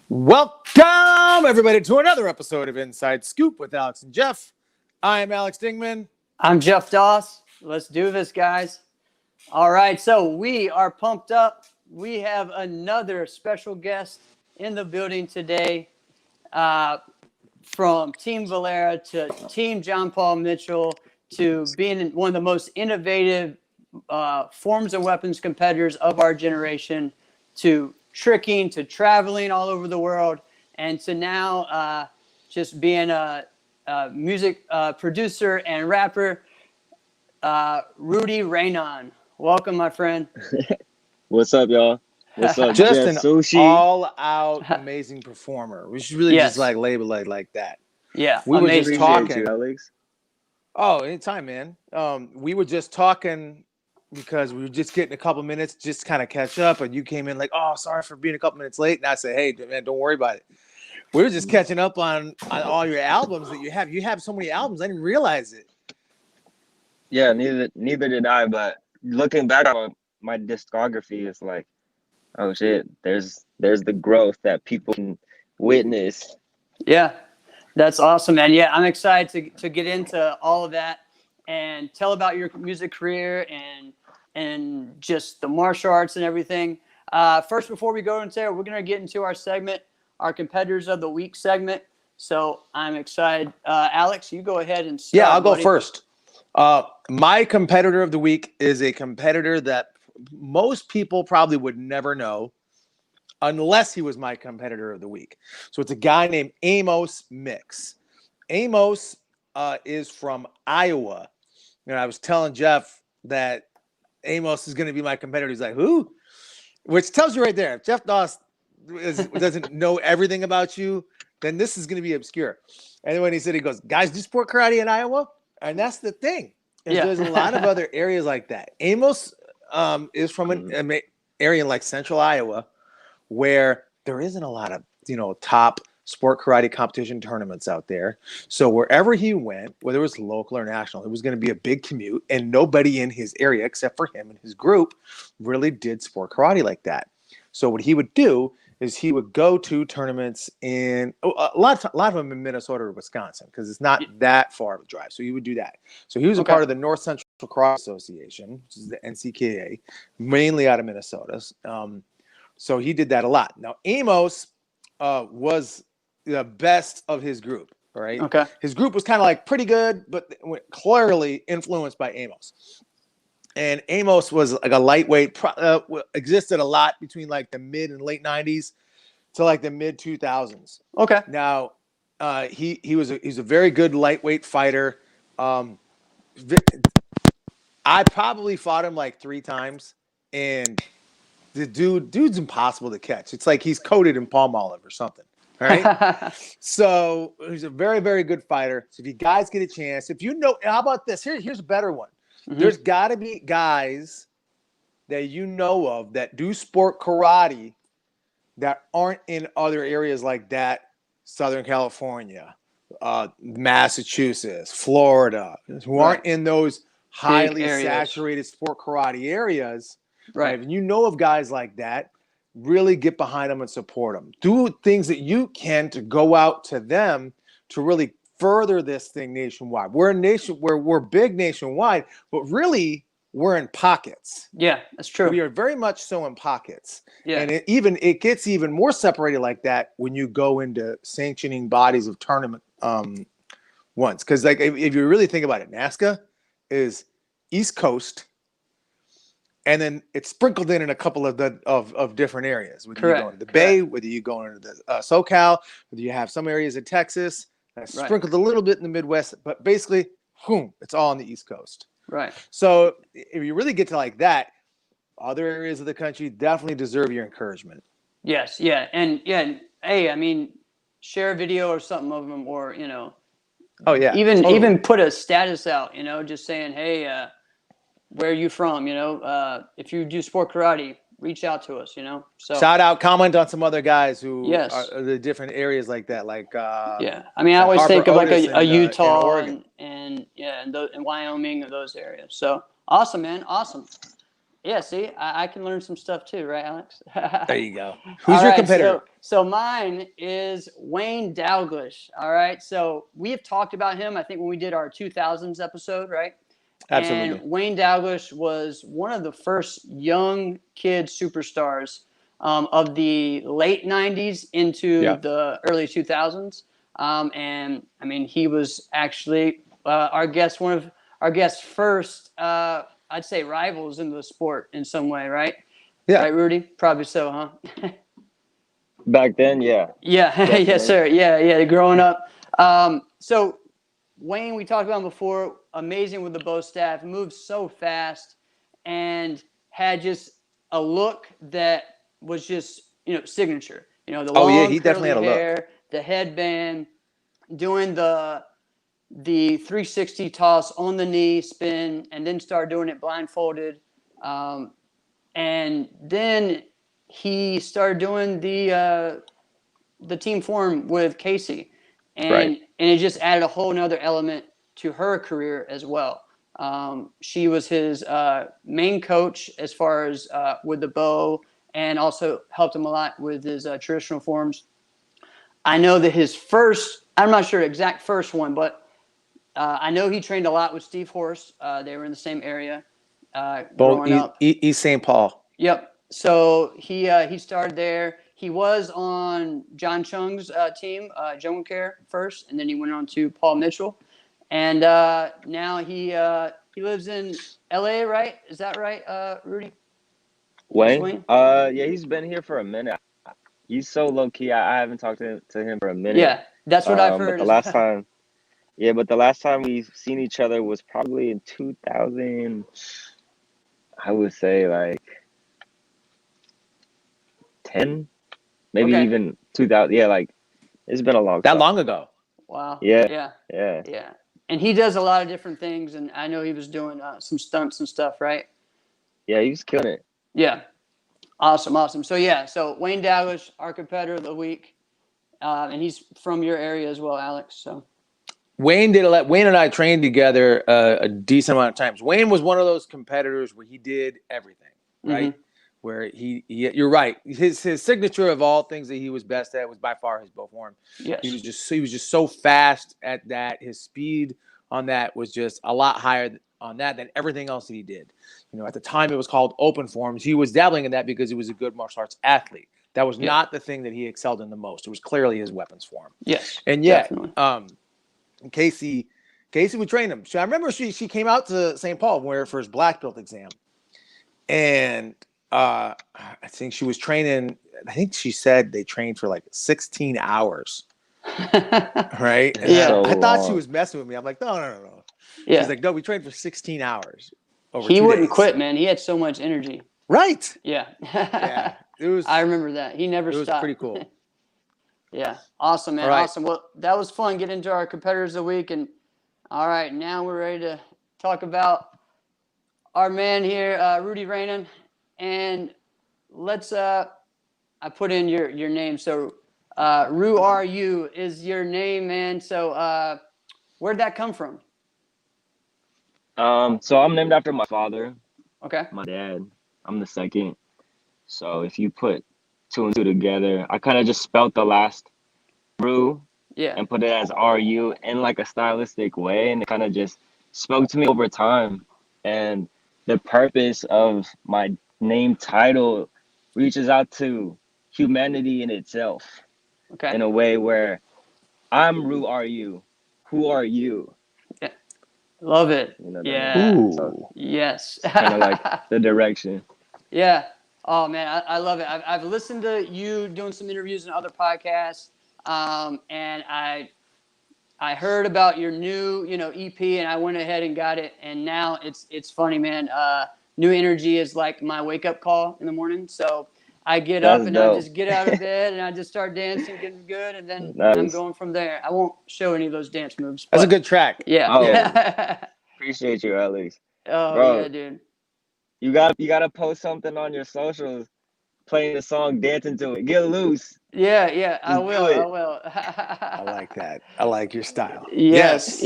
Welcome, everybody, to another episode of Inside Scoop with Alex and Jeff. I am Alex Dingman. I'm Jeff Doss. Let's do this, guys. All right, so we are pumped up. We have another special guest in the building today, from Team Valera to Team John Paul Mitchell to being one of the most innovative forms and weapons competitors of our generation, to tricking, to traveling all over the world, and to now just being a music producer and rapper. Rudy Reynon. Welcome, my friend. What's up, y'all? What's up, Just Jeff an Sushi? all-out amazing performer. We should really just label it like that. Yeah, we were just Appreciate talking. you, Alex. Oh, anytime, man. We were just talking because we were just getting a couple minutes, just kind of catch up, and you came in like, "Oh, sorry for being a couple minutes late," and I said, "Hey, man, don't worry about it." We were just catching up on all your albums that you have. You have so many albums, I didn't realize it. Yeah, neither did I. But looking back on my discography, it's like, oh shit, there's the growth that people can witness. Yeah, that's awesome, man. Yeah, I'm excited to get into all of that and tell about your music career and just the martial arts and everything. First, before we go into there, we're gonna get into our segment, our competitors of the week segment. So I'm excited. Alex, you go ahead and start. Yeah, I'll go buddy. first. My competitor of the week is a competitor that most people probably would never know unless he was my competitor of the week. So it's a guy named Amos Mix. Amos is from Iowa. And I was telling Jeff that Amos is going to be my competitor. He's like, who? Which tells you right there, if Jeff Doss doesn't know everything about you, then this is going to be obscure. And when he said, he goes, guys do sport karate in Iowa? And that's the thing. There's a lot of other areas like that. Amos is from an area in like central Iowa where there isn't a lot of, top sport karate competition tournaments out there. So wherever he went, whether it was local or national, it was going to be a big commute, and nobody in his area except for him and his group really did sport karate like that. So what he would do is he would go to tournaments in a lot of them in Minnesota or Wisconsin, because it's not that far of a drive. So he would do that. So he was a part of the North Central Karate Association, which is the NCKA, mainly out of Minnesota. So he did that a lot. Now, Amos was the best of his group, right? Okay. His group was kind of like pretty good, but clearly influenced by Amos. And Amos was like a lightweight, existed a lot between like the mid and late 90s to like the mid 2000s. Okay. Now, he's a very good lightweight fighter. I probably fought him like 3 times, and the dude's impossible to catch. It's like he's coated in palm olive or something. All right. So he's a very, very good fighter. So if you guys get a chance, how about this? Here's a better one. Mm-hmm. There's got to be guys that you know of that do sport karate that aren't in other areas like that. Southern California, Massachusetts, Florida, who aren't in those highly saturated sport karate areas. Right. If you know of guys like that, really get behind them and support them. Do things that you can to go out to them to really further this thing nationwide. We're a nation where we're big nationwide, but really we're in pockets. Yeah, that's true. We are very much so in pockets. Yeah. And it gets even more separated like that when you go into sanctioning bodies of tournament ones. Because like if you really think about it, NASCA is East Coast, and then it's sprinkled in a couple of different areas. Whether you go into the Bay, whether you go into the SoCal, whether you have some areas in Texas, sprinkled a little bit in the Midwest, but basically, boom, it's all on the East Coast. Right. So if you really get to like that, other areas of the country definitely deserve your encouragement. Yes. Yeah. And hey, I mean, share a video or something of them, or Oh yeah. Even put a status out, just saying, hey, where are you from? If you do sport karate, reach out to us, So shout out, comment on some other guys who are the different areas like that. Like I mean, I always think of like a Utah and Wyoming and those areas. So awesome, man, awesome. Yeah, see, I can learn some stuff too, right, Alex? There you go. Who's All your right, competitor? so mine is Wayne Dalglish. All right, so we have talked about him, I think, when we did our 2000s episode, right? Absolutely. And Wayne Dalglish was one of the first young kid superstars of the late 90s into the early 2000s. And I mean, he was actually one of our guest's first, I'd say, rivals in the sport in some way, right? Yeah. Right, Rudy? Probably so, huh? Back then, yeah. Yeah, yes, Definitely. sir. Yeah, growing up. So Wayne, we talked about him before, amazing with the bow staff, moved so fast and had just a look that was just, signature. The Oh, yeah, long he definitely curly had a look. hair, the headband, doing the 360 toss on the knee spin, and then start doing it blindfolded. And then he started doing the team form with Casey, and it just added a whole nother element to her career as well. She was his main coach as far as with the bow, and also helped him a lot with his traditional forms. I know that his first, I'm not sure exact first one, but I know he trained a lot with Steve Horst. They were in the same area growing up. East St. Paul. Yep. So he started there. He was on John Chung's team, Joan Care first, and then he went on to Paul Mitchell, and now he lives in L.A. Right? Is that right, Rudy? Wayne? Yeah, he's been here for a minute. He's so low key. I haven't talked to him for a minute. Yeah, that's what I've heard. But the last time we've seen each other was probably in 2000. I would say like 10, maybe even 2000. Yeah, like it's been a long time. That long ago. Wow. Yeah. And he does a lot of different things, and I know he was doing some stunts and stuff, right? Yeah, he was killing it. Yeah. Awesome. So Wayne Dalglish, our competitor of the week, and he's from your area as well, Alex. So Wayne and I trained together a decent amount of times. Wayne was one of those competitors where he did everything, right? Mm-hmm. Where you're right. His signature of all things that he was best at was by far his bow form. Yes. He was just so fast at that. His speed on that was just a lot higher on that than everything else that he did. At the time it was called open forms. He was dabbling in that because he was a good martial arts athlete. That was not the thing that he excelled in the most. It was clearly his weapons form. Yes. And yet, Casey would train him. So I remember she came out to St. Paul for his black belt exam, and I think she was training. I think she said they trained for like 16 hours. Right? And Yeah. I thought she was messing with me. I'm like, no. Yeah. She's like, no, we trained for 16 hours. He wouldn't quit, man. He had so much energy. Right. Yeah. Yeah. It was. I remember that. He never stopped. It was pretty cool. Yeah. Awesome, man. Right. Awesome. Well, that was fun getting into our competitors of the week. And all right, now we're ready to talk about our man here, Rudy Reynon. And let's I put in your name. So Ru is your name, man. So where'd that come from? So I'm named after my father. Okay. My dad. I'm the second. So if you put 2 and 2 together, I kind of just spelt the last Ru and put it as RU in like a stylistic way, and it kind of just spoke to me over time. And the purpose of my name title reaches out to humanity in itself. Okay. In a way where I'm Ru RU. Who are you? Yeah. Love it. Yeah. So yes. kind of like the direction. Yeah. Oh man, I love it. I've listened to you doing some interviews and other podcasts, and I heard about your new EP, and I went ahead and got it, and now it's funny, man. New Energy is like my wake up call in the morning, so I get up and I just get out of bed and I just start dancing, getting good, and then I'm going from there. I won't show any of those dance moves. That's a good track. Yeah. Oh, appreciate you, Alex. Oh, bro, yeah, dude. You gotta post something on your socials, playing the song, dancing to it. Get loose. Yeah, I will. I like that. I like your style. Yes.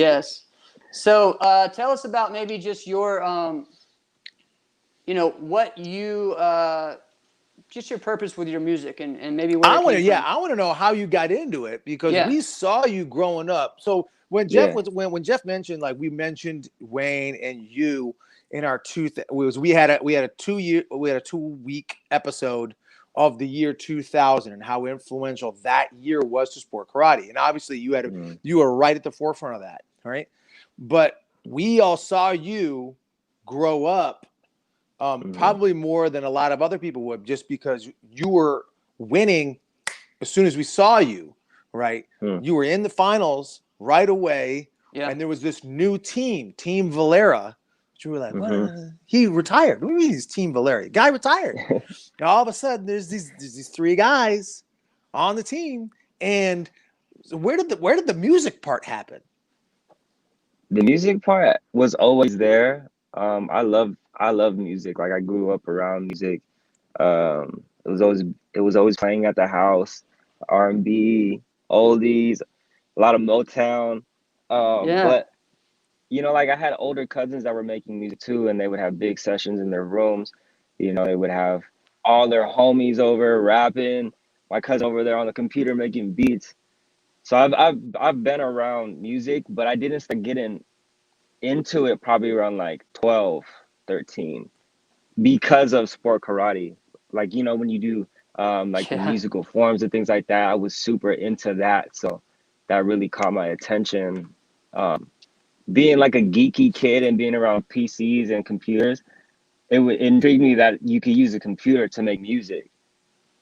So tell us about maybe just your what you just your purpose with your music and maybe where I it want came to, from. I want to know how you got into it, because Yeah. we saw you growing up. So when Jeff when Jeff mentioned, like, we mentioned Wayne and you in our we had a 2-week episode of the year 2000 and how influential that year was to sport karate. And obviously you were right at the forefront of that. All right. But we all saw you grow up, probably more than a lot of other people would, just because you were winning as soon as we saw you, right? You were in the finals right away. Yeah. And there was this new Team Valera. You were like, what? He retired. What do you mean he's Team Valera? Guy retired. And all of a sudden, there's these 3 guys on the team. And so where did the music part happen? The music part was always there. I love music. Like, I grew up around music. It was always playing at the house, R&B, oldies, a lot of Motown. But like, I had older cousins that were making music too, and they would have big sessions in their rooms. They would have all their homies over rapping. My cousin over there on the computer making beats. So I've been around music, but I didn't start getting into it probably around like 12, 13, because of sport karate. Like, when you do like the musical forms and things like that, I was super into that. So that really caught my attention. Being like a geeky kid and being around PCs and computers, it would intrigue me that you could use a computer to make music.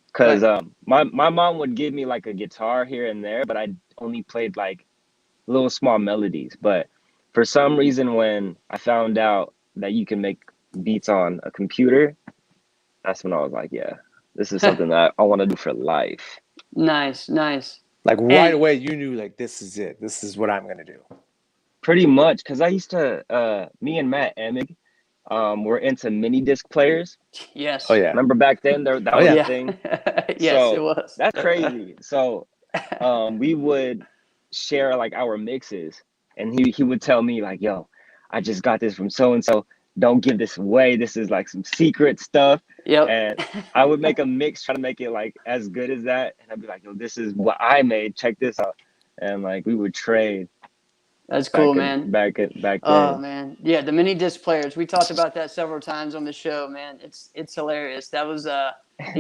Because my mom would give me like a guitar here and there, but I only played like little small melodies. But for some reason, when I found out that you can make beats on a computer, that's when I was like, yeah, this is something that I want to do for life. Nice. Like, right away, you knew, like, this is it. This is what I'm going to do. Pretty much, because I used to, me and Matt Emig, were into mini disc players. Yes. Oh, yeah. Remember back then, that was a thing? Yes, it was. That's crazy. So we would share like our mixes, and he would tell me like, yo, I just got this from so and so, don't give this away, this is like some secret stuff. And I would make a mix, try to make it like as good as that, and I'd be like, yo, this is what I made, check this out. And like, we would trade. That's cool, man. Back then. Oh man, yeah, the mini disc players. We talked about that several times on the show, man. It's hilarious. That was the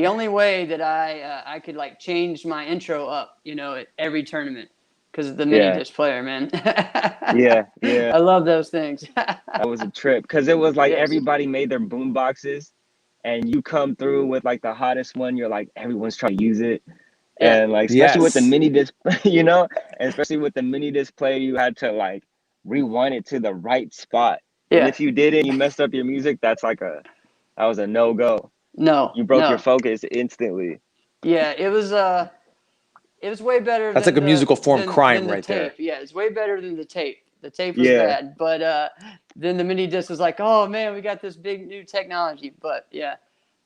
only way that I could like change my intro up, at every tournament, because of the mini disc player, man. Yeah. I love those things. That was a trip, because it was like everybody made their boom boxes, and you come through with like the hottest one. You're like, everyone's trying to use it. And like, especially with the mini disc, and especially with the mini disc player, you had to like rewind it to the right spot. And if you didn't, you messed up your music. That was a no-go. No, you broke your focus instantly. Yeah, it was way better. That's like a musical form crime right there. Yeah, it's way better than the tape. The tape was bad, but then the mini disc was like, oh man, we got this big new technology. But yeah,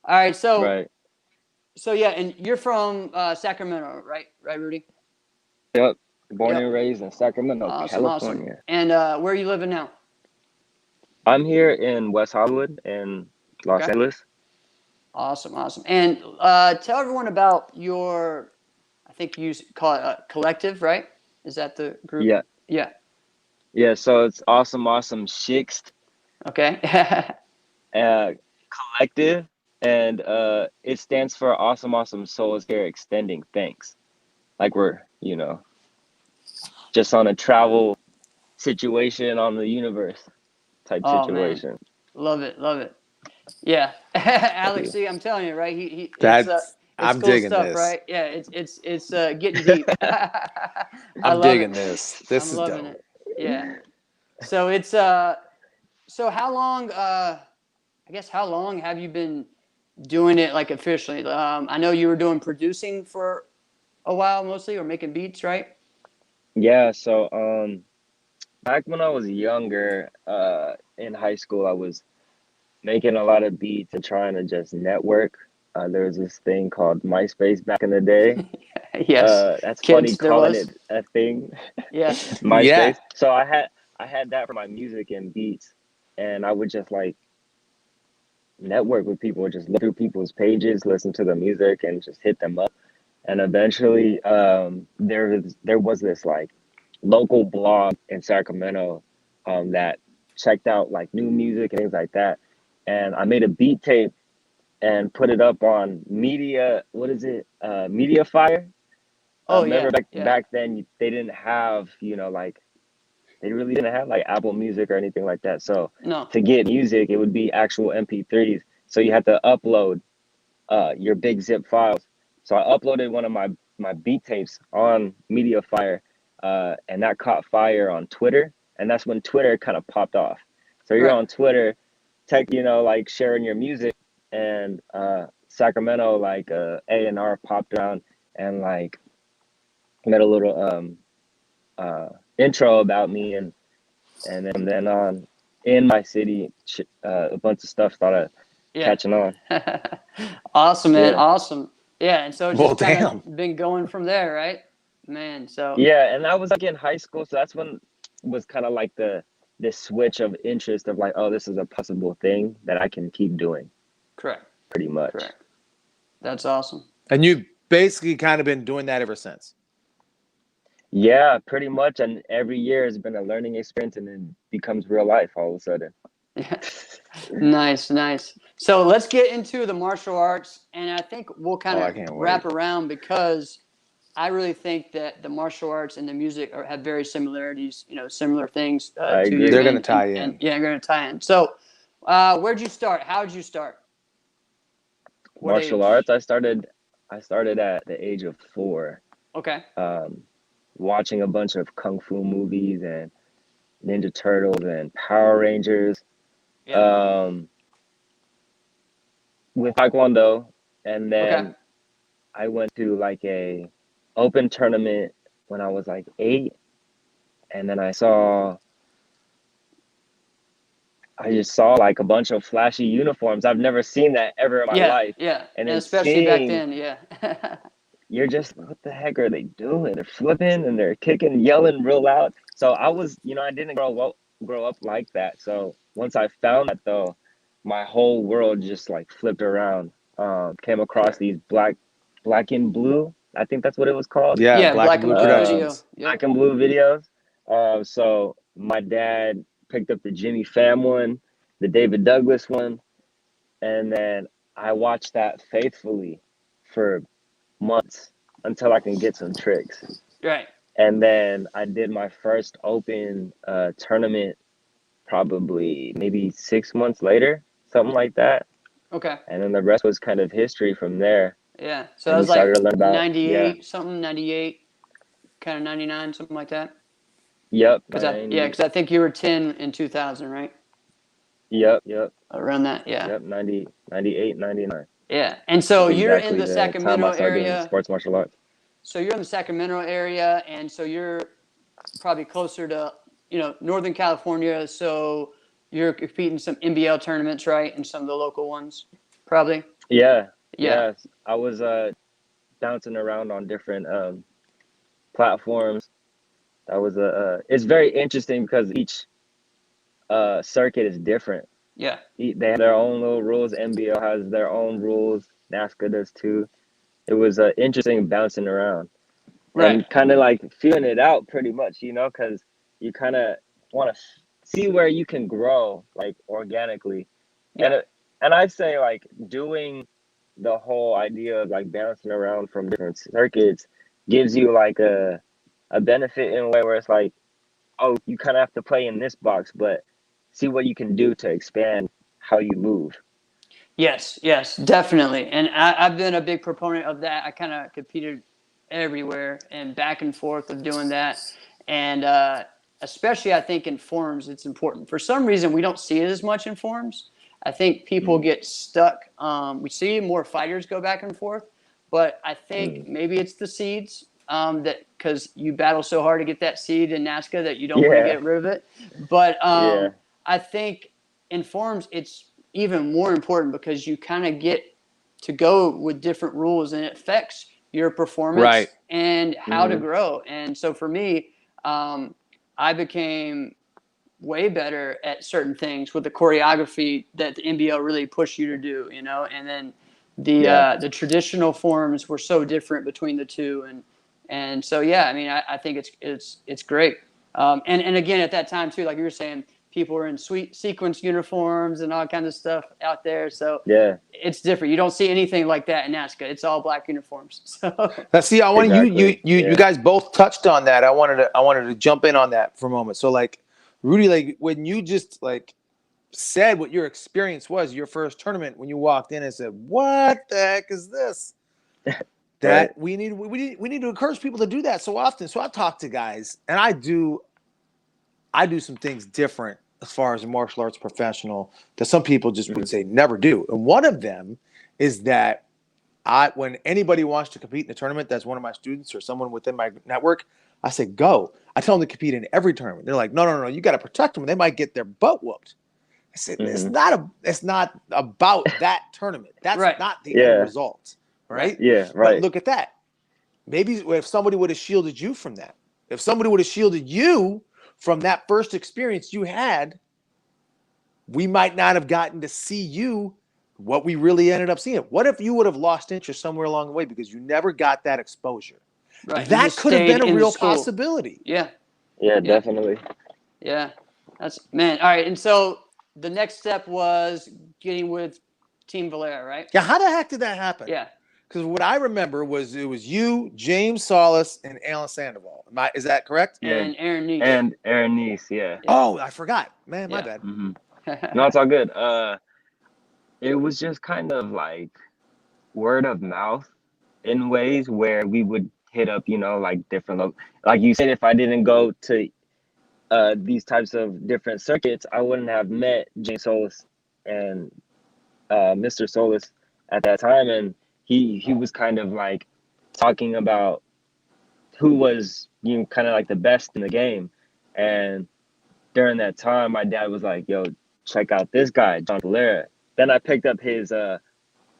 all right, so. So yeah, and you're from Sacramento, right? Right, Rudy? Yep. Born and raised in Sacramento, California. Awesome. And where are you living now? I'm here in West Hollywood in Los Angeles. Awesome. And tell everyone about your, I think you call it a collective, right? Is that the group? Yeah. So it's Awesome Shixt. Okay. Collective. And it stands for Awesome Souls Here Extending Thanks. Like, we're, just on a travel situation on the universe type situation. Man. Love it. Yeah. Alex, see, I'm telling you, right? It's I'm cool digging stuff, this. Right? Yeah, it's getting deep. I'm digging this. This is loving dope. It. Yeah. So it's so how long how long have you been doing it like officially? I know you were doing producing for a while mostly, or making beats, right? Yeah, so back when I was younger, in high school, I was making a lot of beats and trying to just network. There was this thing called MySpace back in the day. Yes. That's Kids, funny calling it a thing. Yeah. MySpace. Yeah. So I had that for my music and beats, and I would just like network with people, just look through people's pages, listen to the music, and just hit them up. And eventually, there was this like local blog in Sacramento that checked out like new music and things like that. And I made a beat tape and put it up on Media. What is it? Media Fire. Oh Remember yeah, back then they didn't have like they really didn't have like Apple Music or anything like that. So no, to get music, it would be actual MP3s. So you had to upload your big zip files. So I uploaded one of my beat tapes on MediaFire, and that caught fire on Twitter, and that's when Twitter kind of popped off. So you're right, on Twitter, like sharing your music, and Sacramento like A&R popped around and like made a little intro about me, and then on in my city, a bunch of stuff started yeah. catching on. Awesome, man, Yeah. awesome. Yeah, and so it's Well, just kind damn. of been going from there, right, man? So Yeah, and I was like in high school, so that's when was kind of like this switch of interest of like, oh, this is a possible thing that I can keep doing, correct, pretty much. correct. That's awesome. And you've basically kind of been doing that ever since. Yeah, pretty much. And every year has been a learning experience, and then becomes real life all of a sudden. Yeah. Nice, nice. So let's get into the martial arts, and I think we'll kind I of can't wrap wait. around because I really think that the martial arts and the music have very similarities, similar things I to you. agree. They're gonna tie in. And yeah, going to tie in. So, where'd you start? How'd you start? What Martial age? arts, I started at the age of 4, Okay. watching a bunch of kung fu movies and Ninja Turtles and Power Rangers. Yeah. With Taekwondo, and Okay. then I went to like a open tournament when I was like 8, and then I just saw like a bunch of flashy uniforms. I've never seen that ever in my Yeah. life. Yeah. And And then especially back seeing, then. Yeah. you're just, what the heck are they doing? They're flipping and they're kicking, yelling real loud. So I was, I didn't grow up like that. So once I found that though, my whole world just like flipped around. Came across Correct. these black and blue. I think that's what it was called. Yeah, Yeah. Black and Black and Blue blue video. Productions. Yep. Black and blue videos. So my dad picked up the Jimmy Pham one, the David Douglas one, and then I watched that faithfully for months until I can get some tricks. Right. And then I did my first open tournament probably maybe 6 months later, something like that. Okay. And then the rest was kind of history from there. Yeah. So that And you was like started to learn about, 98, something, 98, kind of 99, something like that. Yep, Because I think you were 10 in 2000, right? Yep, Around that, yeah. 90, 98, 99. Yeah. And so That's you're in exactly the the time Sacramento I started doing area. sports martial arts. So you're in the Sacramento area, and so you're probably closer to, Northern California. So you're competing in some NBL tournaments, right? And some of the local ones, probably. Yeah, Yeah. yes. I was bouncing around on different platforms. That was it's very interesting because each circuit is different. Yeah. They have their own little rules. NBL has their own rules. NASCAR does too. It was interesting bouncing around Right. and kind of like feeling it out pretty much, because you kind of want to see where you can grow like organically. Yeah. And I'd say like doing the whole idea of like bouncing around from different circuits gives you like a benefit in a way where it's like, oh, you kind of have to play in this box, but see what you can do to expand how you move. Yes, yes, definitely. And I've been a big proponent of that. I kind of competed everywhere and back and forth of doing that. And especially, I think in forums, it's important. For some reason, we don't see it as much in forums. I think people get stuck. We see more fighters go back and forth, but I think maybe it's the seeds that because you battle so hard to get that seed in NASCAR that you don't want to get rid of it. But Yeah. I think in forums, it's even more important because you kind of get to go with different rules and it affects your performance Right. and how to grow. And so for me, I became way better at certain things with the choreography that the NBL really pushed you to do, you know, and then the traditional forms were so different between the two. And so, yeah, I mean, I think it's great. And again, at that time too, like you were saying, people were in sweet sequence uniforms and all kinds of stuff out there. So Yeah, it's different. You don't see anything like that in NASCA. It's all black uniforms. So Let's see. I want exactly. you guys both touched on that. I wanted to jump in on that for a moment. So like, Rudy, like when you just like said what your experience was, your first tournament, when you walked in and said, "What the heck is this?" That Right. we need to encourage people to do that so often. So I talk to guys, and I do some things different as far as a martial arts professional that some people just would say never do. And one of them is that when anybody wants to compete in a tournament that's one of my students or someone within my network, I say go. I tell them to compete in every tournament. They're like, no, you got to protect them. They might get their butt whooped. I said, it's not about that tournament. That's Right. not the end result, right? Yeah, But right. look at that. Maybe if somebody would have shielded you from that, if somebody would have shielded you from that first experience you had, we might not have gotten to see you what we really ended up seeing. What if you would have lost interest somewhere along the way because you never got that exposure? right. That could have been a real possibility. Yeah. Yeah, definitely. Yeah. That's, man. All right. And so the next step was getting with Team Valera, right? Yeah. How the heck did that happen? Yeah. Because what I remember was it was you, James Solis, and Alan Sandoval. Is that correct? Yeah. And Aaron Neese. And Aaron Neese, yeah. Oh, I forgot. Man, my bad. Mm-hmm. No, it's all good. It was just kind of like word of mouth in ways where we would hit up, you know, like different, like you said, if I didn't go to these types of different circuits, I wouldn't have met James Solis and Mr. Solis at that time. And he was kind of like talking about who was, you know, kind of like the best in the game. And during that time, my dad was like, yo, check out this guy, John Valera. Then I picked up his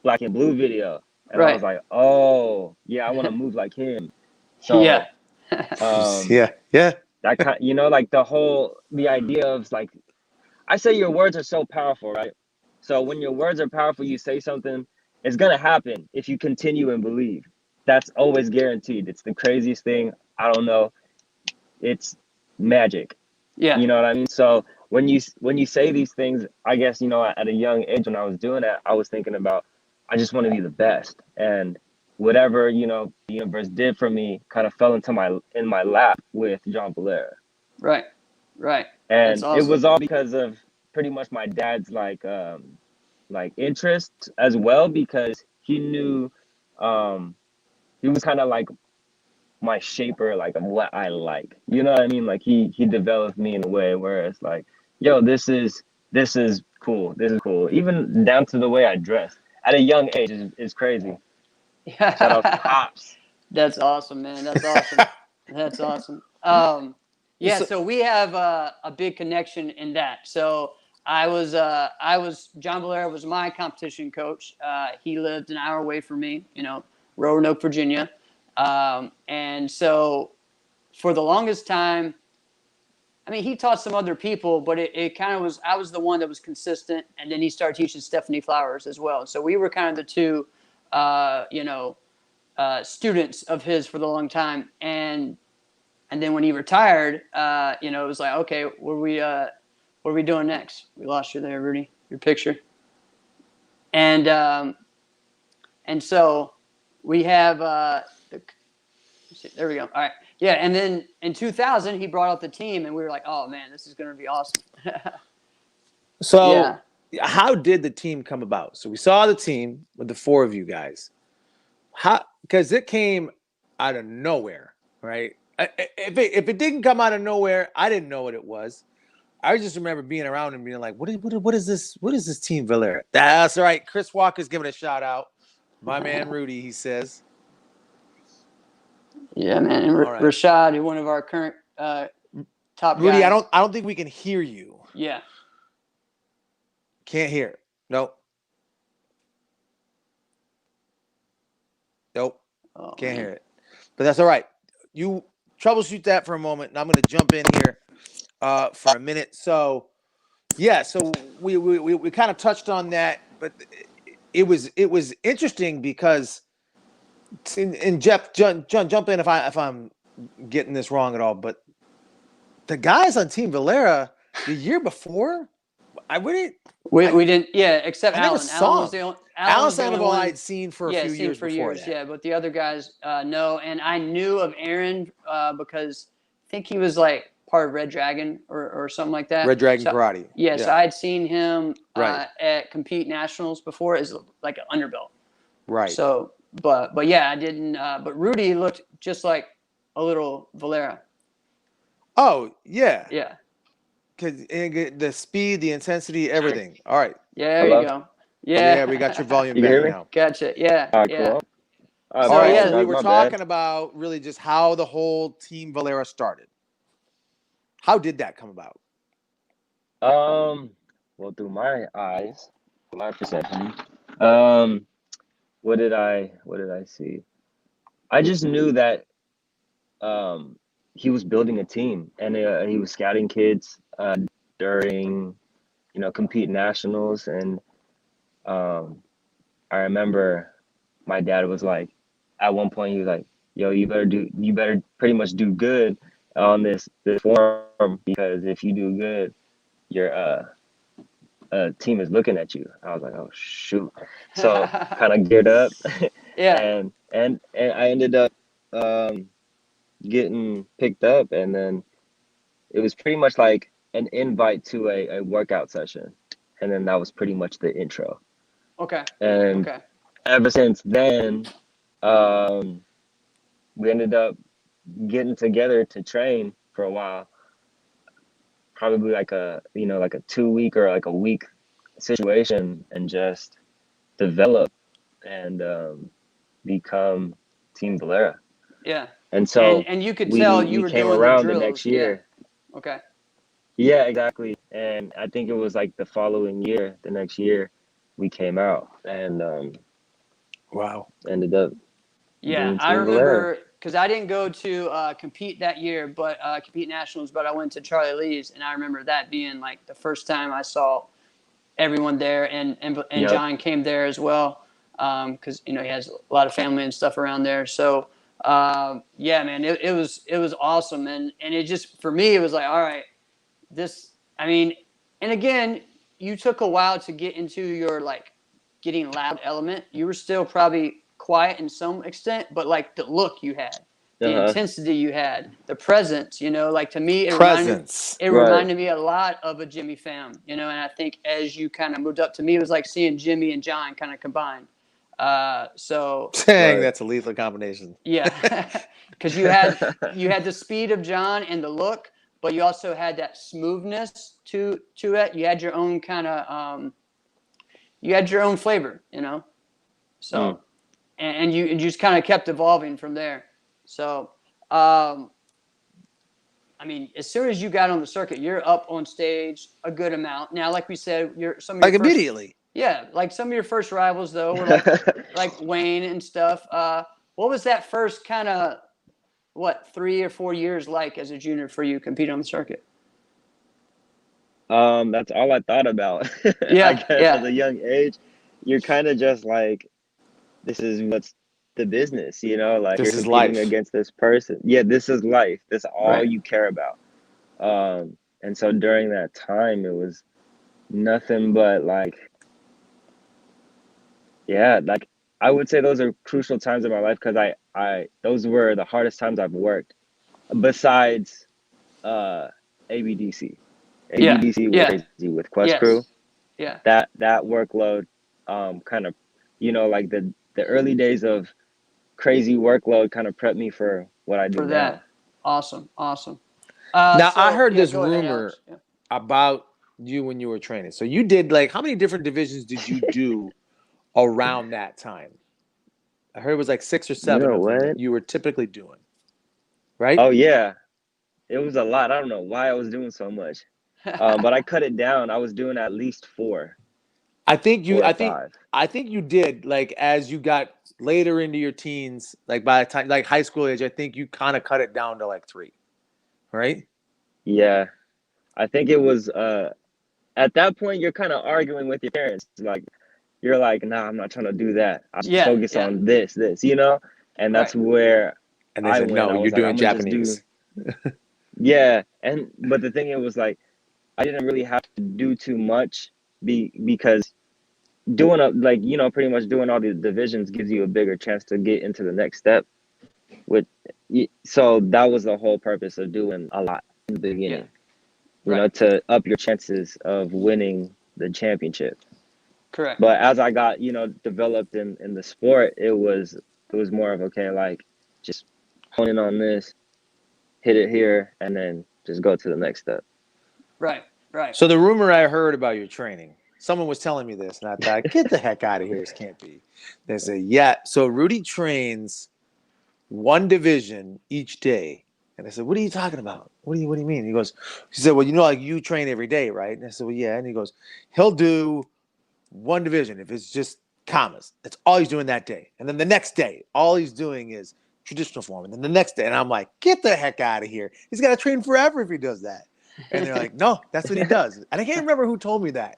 Black and Blue video, and I was like, oh, yeah, I want to move like him. So, yeah. That kind, you know, like the idea of like, I say your words are so powerful, right? So when your words are powerful, you say something, it's going to happen if you continue and believe. That's always guaranteed. It's the craziest thing. I don't know. It's magic. Yeah. You know what I mean? So when you say these things, I guess, you know, at a young age when I was doing that, I was thinking about, I just want to be the best. And whatever, you know, the universe did for me kind of fell into my lap with John Valera. Right. And awesome. It was all because of pretty much my dad's like interest as well, because he knew he was kind of like my shaper, like of what I like. You know what I mean? Like he developed me in a way where it's like, yo, this is cool. This is cool. Even down to the way I dress at a young age is crazy. Yeah. Shout out to Pops. That's awesome, man. That's awesome. That's awesome. Yeah, so we have a big connection in that. So I was John Valera was my competition coach. He lived an hour away from me, you know, Roanoke, Virginia. And so for the longest time, I mean, he taught some other people, but it kind of was, I was the one that was consistent. And then he started teaching Stephanie Flowers as well. So we were kind of the two, students of his for the long time. And then when he retired, it was like, okay, what are we doing next? We lost you there, Rudy, your picture. And so we have, there we go. All right. Yeah. And then in 2000, he brought up the team and we were like, oh man, this is going to be awesome. So how did the team come about? So we saw the team with the four of you guys. Because it came out of nowhere, right? If it didn't come out of nowhere, I didn't know what it was. I just remember being around and being like, what is this? What is this Team Valera? That's right. Chris Walker's giving a shout out. My man Rudy, he says. Yeah, man. And Rashad, one of our current top Rudy, guys. I don't think we can hear you. Yeah. Can't hear. Nope. Oh, can't hear it. But that's all right. You troubleshoot that for a moment, and I'm going to jump in here. for a minute. So yeah, so we kind of touched on that, but it was interesting because and Jeff, jump in if I'm getting this wrong at all, but the guys on Team Valera the year before, we didn't, except I never Alan. saw Alan was him. the only, Alan was the only Sandoval one. I'd seen for a few years before that. Yeah, but the other guys, no. And I knew of Aaron because I think he was like part of Red Dragon or something like that. Red Dragon Karate. Yeah, so I'd seen him Right. at Compete Nationals before as like an underbelt. Right. So, but yeah, I didn't. But Rudy looked just like a little Valera. Oh yeah. Yeah. Cause the speed, the intensity, everything. All right. Yeah, there you go. Yeah, we got your volume You back hear me? now. Gotcha. Yeah. Cool. So yeah, we guys, were my talking bad. about really just how the whole Team Valera started. How did that come about? Well, through my eyes, my perception. What did I see? I just knew that he was building a team, and he was scouting kids during, Compete Nationals, and I remember my dad was like, at one point he was like, "Yo, you better pretty much do good on this form, because if you do good, your team is looking at you." I was like, "Oh shoot!" So kind of geared up, Yeah. and I ended up getting picked up, and then it was pretty much like an invite to a workout session, and then that was pretty much the intro. Okay. And ever since then, we ended up getting together to train for a while, probably like a 2 week or like a week situation, and just develop and become Team Valera. Yeah. And so and you could tell you we were came doing around the the drills. next year. Yeah. Okay. Yeah, exactly. And I think it was like the next year, we came out and Wow. ended up Yeah, being I Team Valera. remember because I didn't go to compete that year, but compete nationals. But I went to Charlie Lee's, and I remember that being like the first time I saw everyone there, and Yep. John came there as well, because he has a lot of family and stuff around there. So yeah, man, it was awesome, and it just, for me, it was like, all right, and again, you took a while to get into your like getting loud element. You were still probably quiet in some extent, but like the look you had, the intensity you had, the presence, like to me, it reminded me a lot of a Jimmy Pham, and I think as you kind of moved up to me, it was like seeing Jimmy and John kind of combined. So dang, that's a lethal combination. Yeah, because you had the speed of John and the look, but you also had that smoothness to it. You had your own kind of you had your own flavor, So, and you just kind of kept evolving from there. So, as soon as you got on the circuit, you're up on stage a good amount. Now, like we said, some of your immediately. Yeah, like some of your first rivals though were like Wayne and stuff. What was that first kind of 3 or 4 years like as a junior for you competing on the circuit? That's all I thought about. Yeah, I guess at a young age, you're kind of just like, this is what's the business, like this you're is competing life. against this person. Yeah, this is life. That's all you care about. And so during that time, it was nothing but like, yeah, like I would say those are crucial times in my life, because those were the hardest times I've worked, besides ABDC. ABDC was crazy with Quest Crew. Yeah. That workload, kind of, like the early days of crazy workload kind of prepped me for what I do now. Awesome. Now, I heard this rumor about you when you were training. So you did how many different divisions did you do around that time? I heard it was like 6 or 7 of them that you were typically doing, right? Oh yeah, it was a lot. I don't know why I was doing so much, but I cut it down. I was doing at least 4. I think you did, as you got later into your teens, by the time high school age, I think you kind of cut it down to 3, right? Yeah, I think it was at that point you're kind of arguing with your parents. Like you're like, nah, I'm not trying to do that. I should focus on this, you know? And that's where And they I said, went. no, I you're was like, doing I'm gonna just do Japanese. but the thing it was like I didn't really have to do too much because doing pretty much doing all the divisions gives you a bigger chance to get into the next step. So that was the whole purpose of doing a lot in the beginning. You know, to up your chances of winning the championship. Correct. But as I got, developed in the sport, it was more of okay, like just hone in on this, hit it here, and then just go to the next step. Right. So the rumor I heard about your training, someone was telling me this, and I thought, get the heck out of here, this can't be. They said, yeah. So Rudy trains one division each day. And I said, what are you talking about? What do you mean? He said, well, like you train every day, right? And I said, well, yeah. And he goes, he'll do one division if it's just commas. That's all he's doing that day. And then the next day, all he's doing is traditional form. And then the next day, and I'm like, get the heck out of here. He's got to train forever if he does that. And they're like, no, that's what he does. And I can't remember who told me that.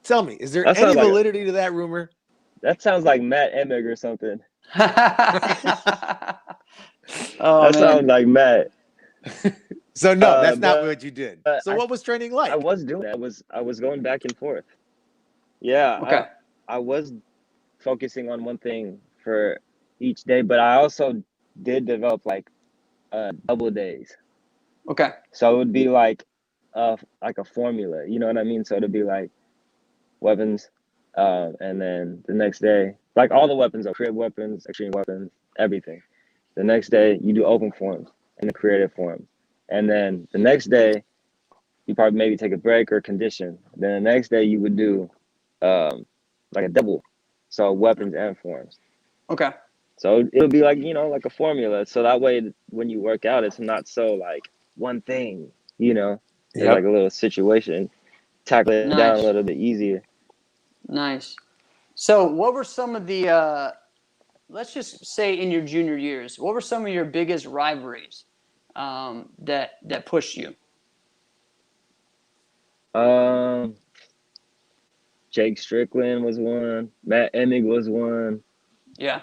Tell me, is there any validity to that rumor? That sounds like Matt Emig or something. Oh, that sounds like Matt. So no, that's not what you did. So what was training like? I was doing it. I was going back and forth. Yeah. Okay. I was focusing on one thing for each day, but I also did develop like double days. Okay. So it would be like a formula, you know what I mean? So it'd be like weapons, and then the next day, like all the weapons are crib weapons, extreme weapons, everything. The next day you do open forms and the creative forms. And then the next day you probably maybe take a break or condition. Then the next day you would do like a double. So weapons and forms. Okay. So it'll be like, like a formula. So that way when you work out, it's not so like one thing, It's like a little situation. Tackle it down a little bit easier. Nice. So what were some of the, let's just say in your junior years, what were some of your biggest rivalries that pushed you? Jake Strickland was one. Matt Emig was one. Yeah.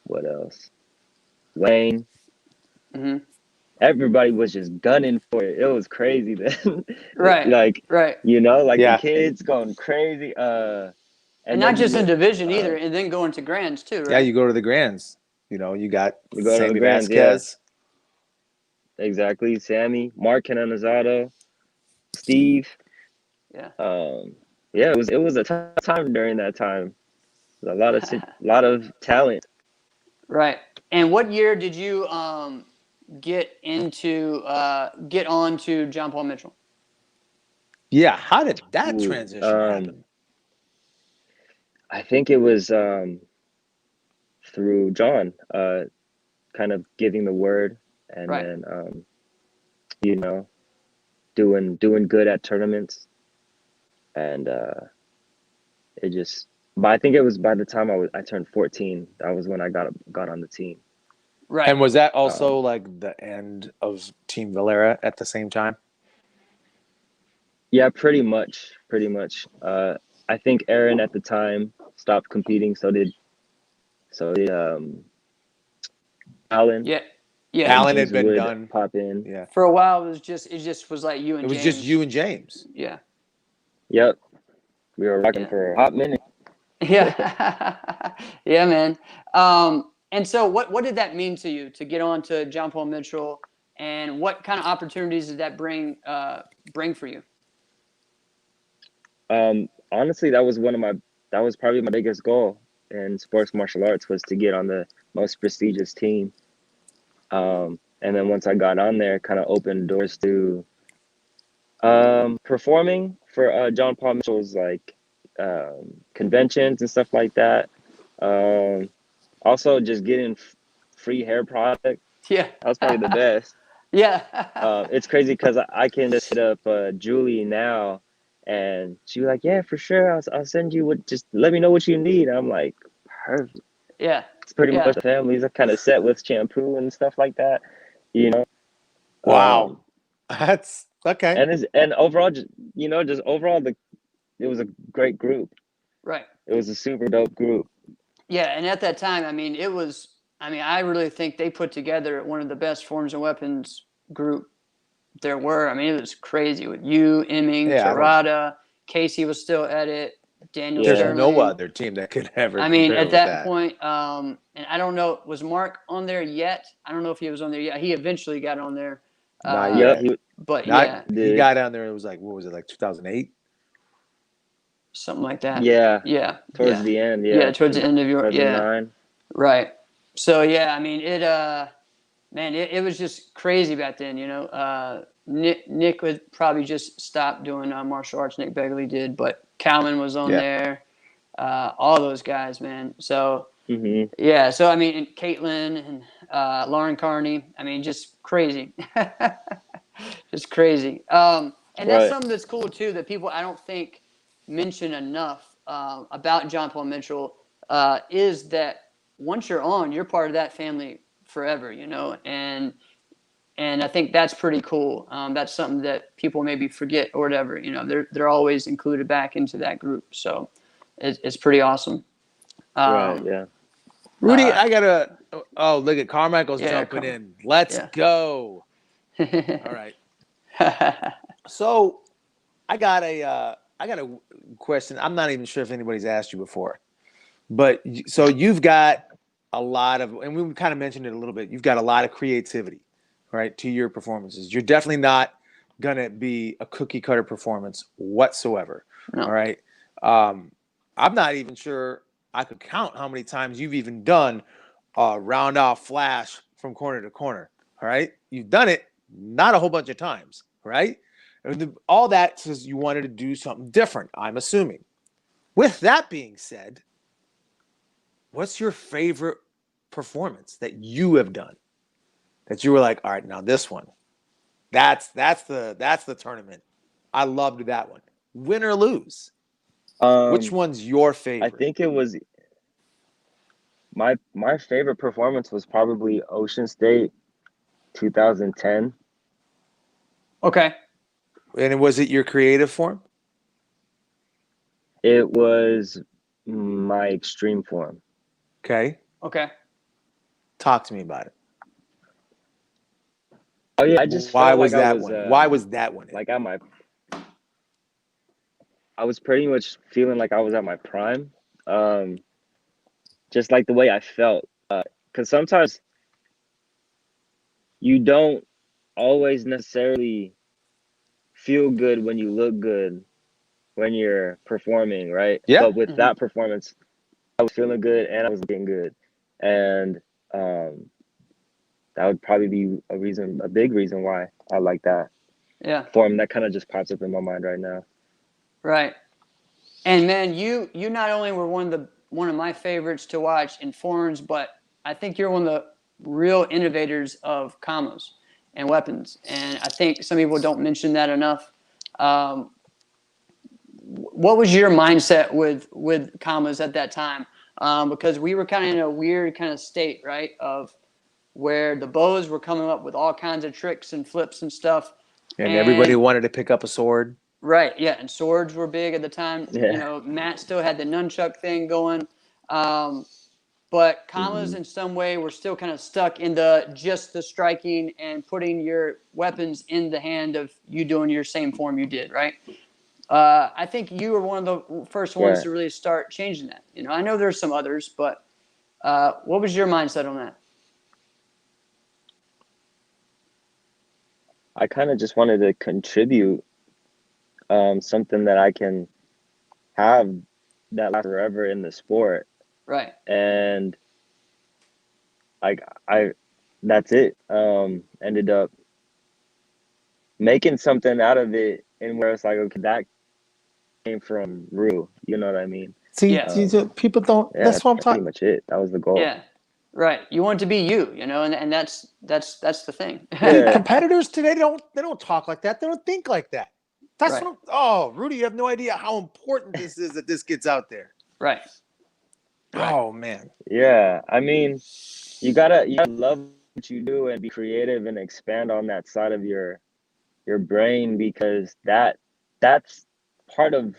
What else? Wayne. Mm-hmm. Everybody was just gunning for it. It was crazy then. Right. Like the kids going crazy. And not just in division either, and then going to grands too, right? Yeah, you go to the grands. You got Sammy grands, Vasquez. Yeah. Exactly. Sammy, Mark Canonizato, Steve. Yeah. Yeah, it was a tough time during that time. A lot of talent. Right. And what year did you get on to John Paul Mitchell? Yeah, how did that transition happen? I think it was through John, kind of giving the word, and then doing good at tournaments, and it just. But I think it was by the time I turned 14. That was when I got on the team. Right. And was that also like the end of Team Valera at the same time? Yeah, pretty much. I think Aaron at the time stopped competing. So did Alan. Yeah. Alan had been done. Pop in. Yeah. For a while, it just was like you and James. It was just you and James. Yeah. Yep. We were rocking for a hot minute. Yeah. Yeah, man. And so what did that mean to you to get on to John Paul Mitchell, and what kind of opportunities did that bring for you? Honestly, that was probably my biggest goal in sports martial arts, was to get on the most prestigious team. And then once I got on there, kind of opened doors to performing for John Paul Mitchell's like conventions and stuff like that. Also just getting free hair product. Yeah. That was probably the best. Yeah. It's crazy because I can just hit up Julie now, and she's like, yeah, for sure. I'll send you just let me know what you need. I'm like, perfect. Yeah. It's pretty much the families are kind of set with shampoo and stuff like that, Wow. That's okay. And overall, just overall, it was a great group. Right. It was a super dope group. Yeah, and at that time, I mean, it was. I mean, I really think they put together one of the best Forms and Weapons group there were. I mean, it was crazy with you, Emming, Yeah, Terada, Casey was still at it, Daniel there's Sterling. no other team that could ever I mean, compare at with that that. point, and I don't know, was Mark on there yet? I don't know if he was on there yet. He eventually got on there. Not Yeah, yet. But Not, yeah, he got down there. It was like, what was it, like 2008? something like that. yeah, Yeah. towards Yeah. the end. Yeah, towards the end of your 2009. Right. So yeah, I mean it man, it was just crazy back then, you know. Nick would probably just stop doing martial arts. Nick Begley did, but Calvin was on there. All those guys, man. So yeah, so I mean, and Caitlin and Lauren Carney. I mean, just crazy, just crazy. And that's something that's cool too that people I don't think mention enough about John Paul Mitchell is that once you're on, you're part of that family forever, you know, and I think that's pretty cool. That's something that people maybe forget or whatever. You know, they're always included back into that group, so it's pretty awesome. Right. Yeah. Rudy, I gotta. Oh, look at Carmichael's Yeah, jumping in. Let's go. All right. So, I got a question. I'm not even sure if anybody's asked you before, but so you've got a lot of, and we kind of mentioned it a little bit. You've got a lot of creativity, right, to your performances. You're definitely not gonna be a cookie cutter performance whatsoever. No. All right. I'm not even sure I could count how many times you've even done a round off flash from corner to corner. All right. You've done it not a whole bunch of times, right? All that says you wanted to do something different, I'm assuming. With that being said, what's your favorite performance that you have done that you were like, all right, now this one, that's the tournament. I loved that one. Win or lose. Which one's your favorite? I think it was my favorite performance was probably Ocean State 2010. Okay. And was it your creative form? It was my extreme form. Okay. Talk to me about it. Oh yeah, I just felt like I was. Why was that one? Like I was pretty much feeling like I was at my prime. Just like the way I felt. Because sometimes you don't always necessarily feel good when you look good when you're performing, right? Yeah. But with that performance, I was feeling good and I was looking good. And that would probably be a big reason why I like that form. That kind of just pops up in my mind right now. Right. And man, you not only were one of my favorites to watch in forms, but I think you're one of the real innovators of combos and weapons. And I think some people don't mention that enough. What was your mindset with combos at that time? Because we were kind of in a weird kind of state, right, of where the bows were coming up with all kinds of tricks and flips and stuff. And everybody wanted to pick up a sword. Right, yeah, and swords were big at the time. Yeah. You know, Matt still had the nunchuck thing going. But combos in some way were still kind of stuck in just the striking and putting your weapons in the hand of you doing your same form you did, right? I think you were one of the first ones to really start changing that. You know, I know there's some others, but what was your mindset on that? I kind of just wanted to contribute something that I can have that lasts forever in the sport. Right. And I that's it. Ended up making something out of it, and where it's like, okay, that came from Rue. You know what I mean? See, people don't. Yeah, that's what I'm talking. Pretty much it. That was the goal. Yeah. Right. You want to be you know, and that's the thing. Yeah. Competitors today don't talk like that. They don't think like that. That's what Rudy, you have no idea how important this is that this gets out there. Right. Oh man. Yeah. I mean, you gotta love what you do and be creative and expand on that side of your your brain, because that's part of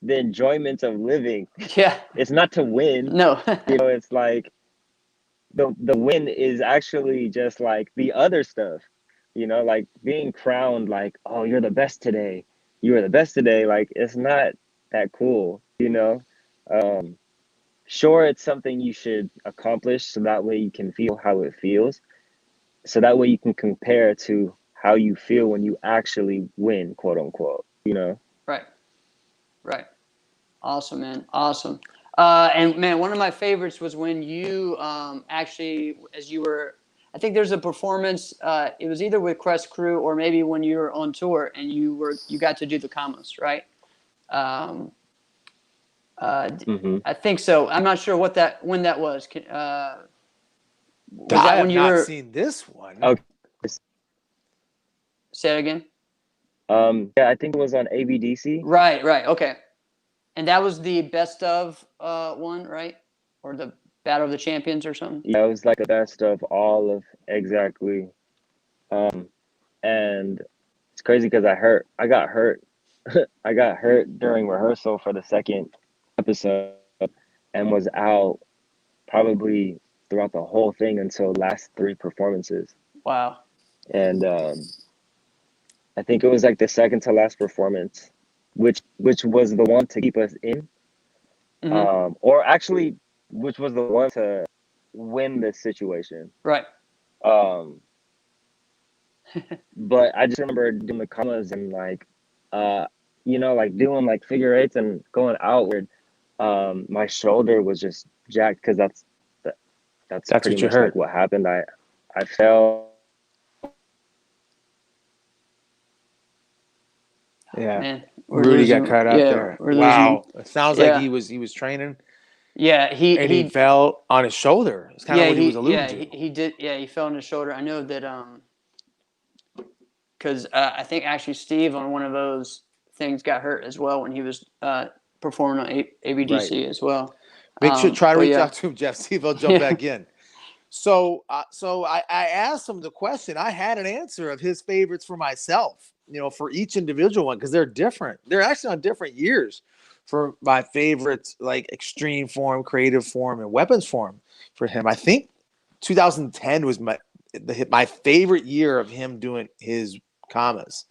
the enjoyment of living. Yeah. It's not to win. No. It's like the win is actually just like the other stuff, like being crowned, like, oh, you're the best today. You are the best today. Like, it's not that cool. Sure, it's something you should accomplish so that way you can feel how it feels. So that way you can compare to how you feel when you actually win, quote unquote. Right. Right. Awesome, man. Awesome. And man, one of my favorites was when you actually, as you were, I think there's a performance. It was either with Crest Crew or maybe when you were on tour and you got to do the commas, right? I think so. I'm not sure when that was. Was that when you were? Seen this one. Okay. Say it again. Yeah, I think it was on ABDC. Right. Okay. And that was the best of one, right? Or the Battle of the Champions or something? Yeah, it was like the best of all of, exactly. And it's crazy because I got hurt. I got hurt during rehearsal for the second episode and was out probably throughout the whole thing until last 3 performances. Wow. And I think it was like the second to last performance, which was the one to keep us in, or actually, which was the one to win this situation. Right. But I just remember doing the commas and like doing like figure eights and going outward. My shoulder was just jacked because that's pretty much like what happened. I fell. Yeah, man, Rudy got cut out there. Wow, it sounds like he was training. Yeah, he fell on his shoulder. It's kind of what he was alluding to. He did. Yeah, he fell on his shoulder. I know that because I think actually Steve on one of those things got hurt as well when he was performing on ABDC as well. Make sure try to reach out to him, Jeff. See if he'll jump back in. So I asked him the question. I had an answer of his favorites for myself. For each individual one, because they're different. They're actually on different years for my favorites, like extreme form, creative form, and weapons form for him. I think 2010 was my favorite year of him doing his commas.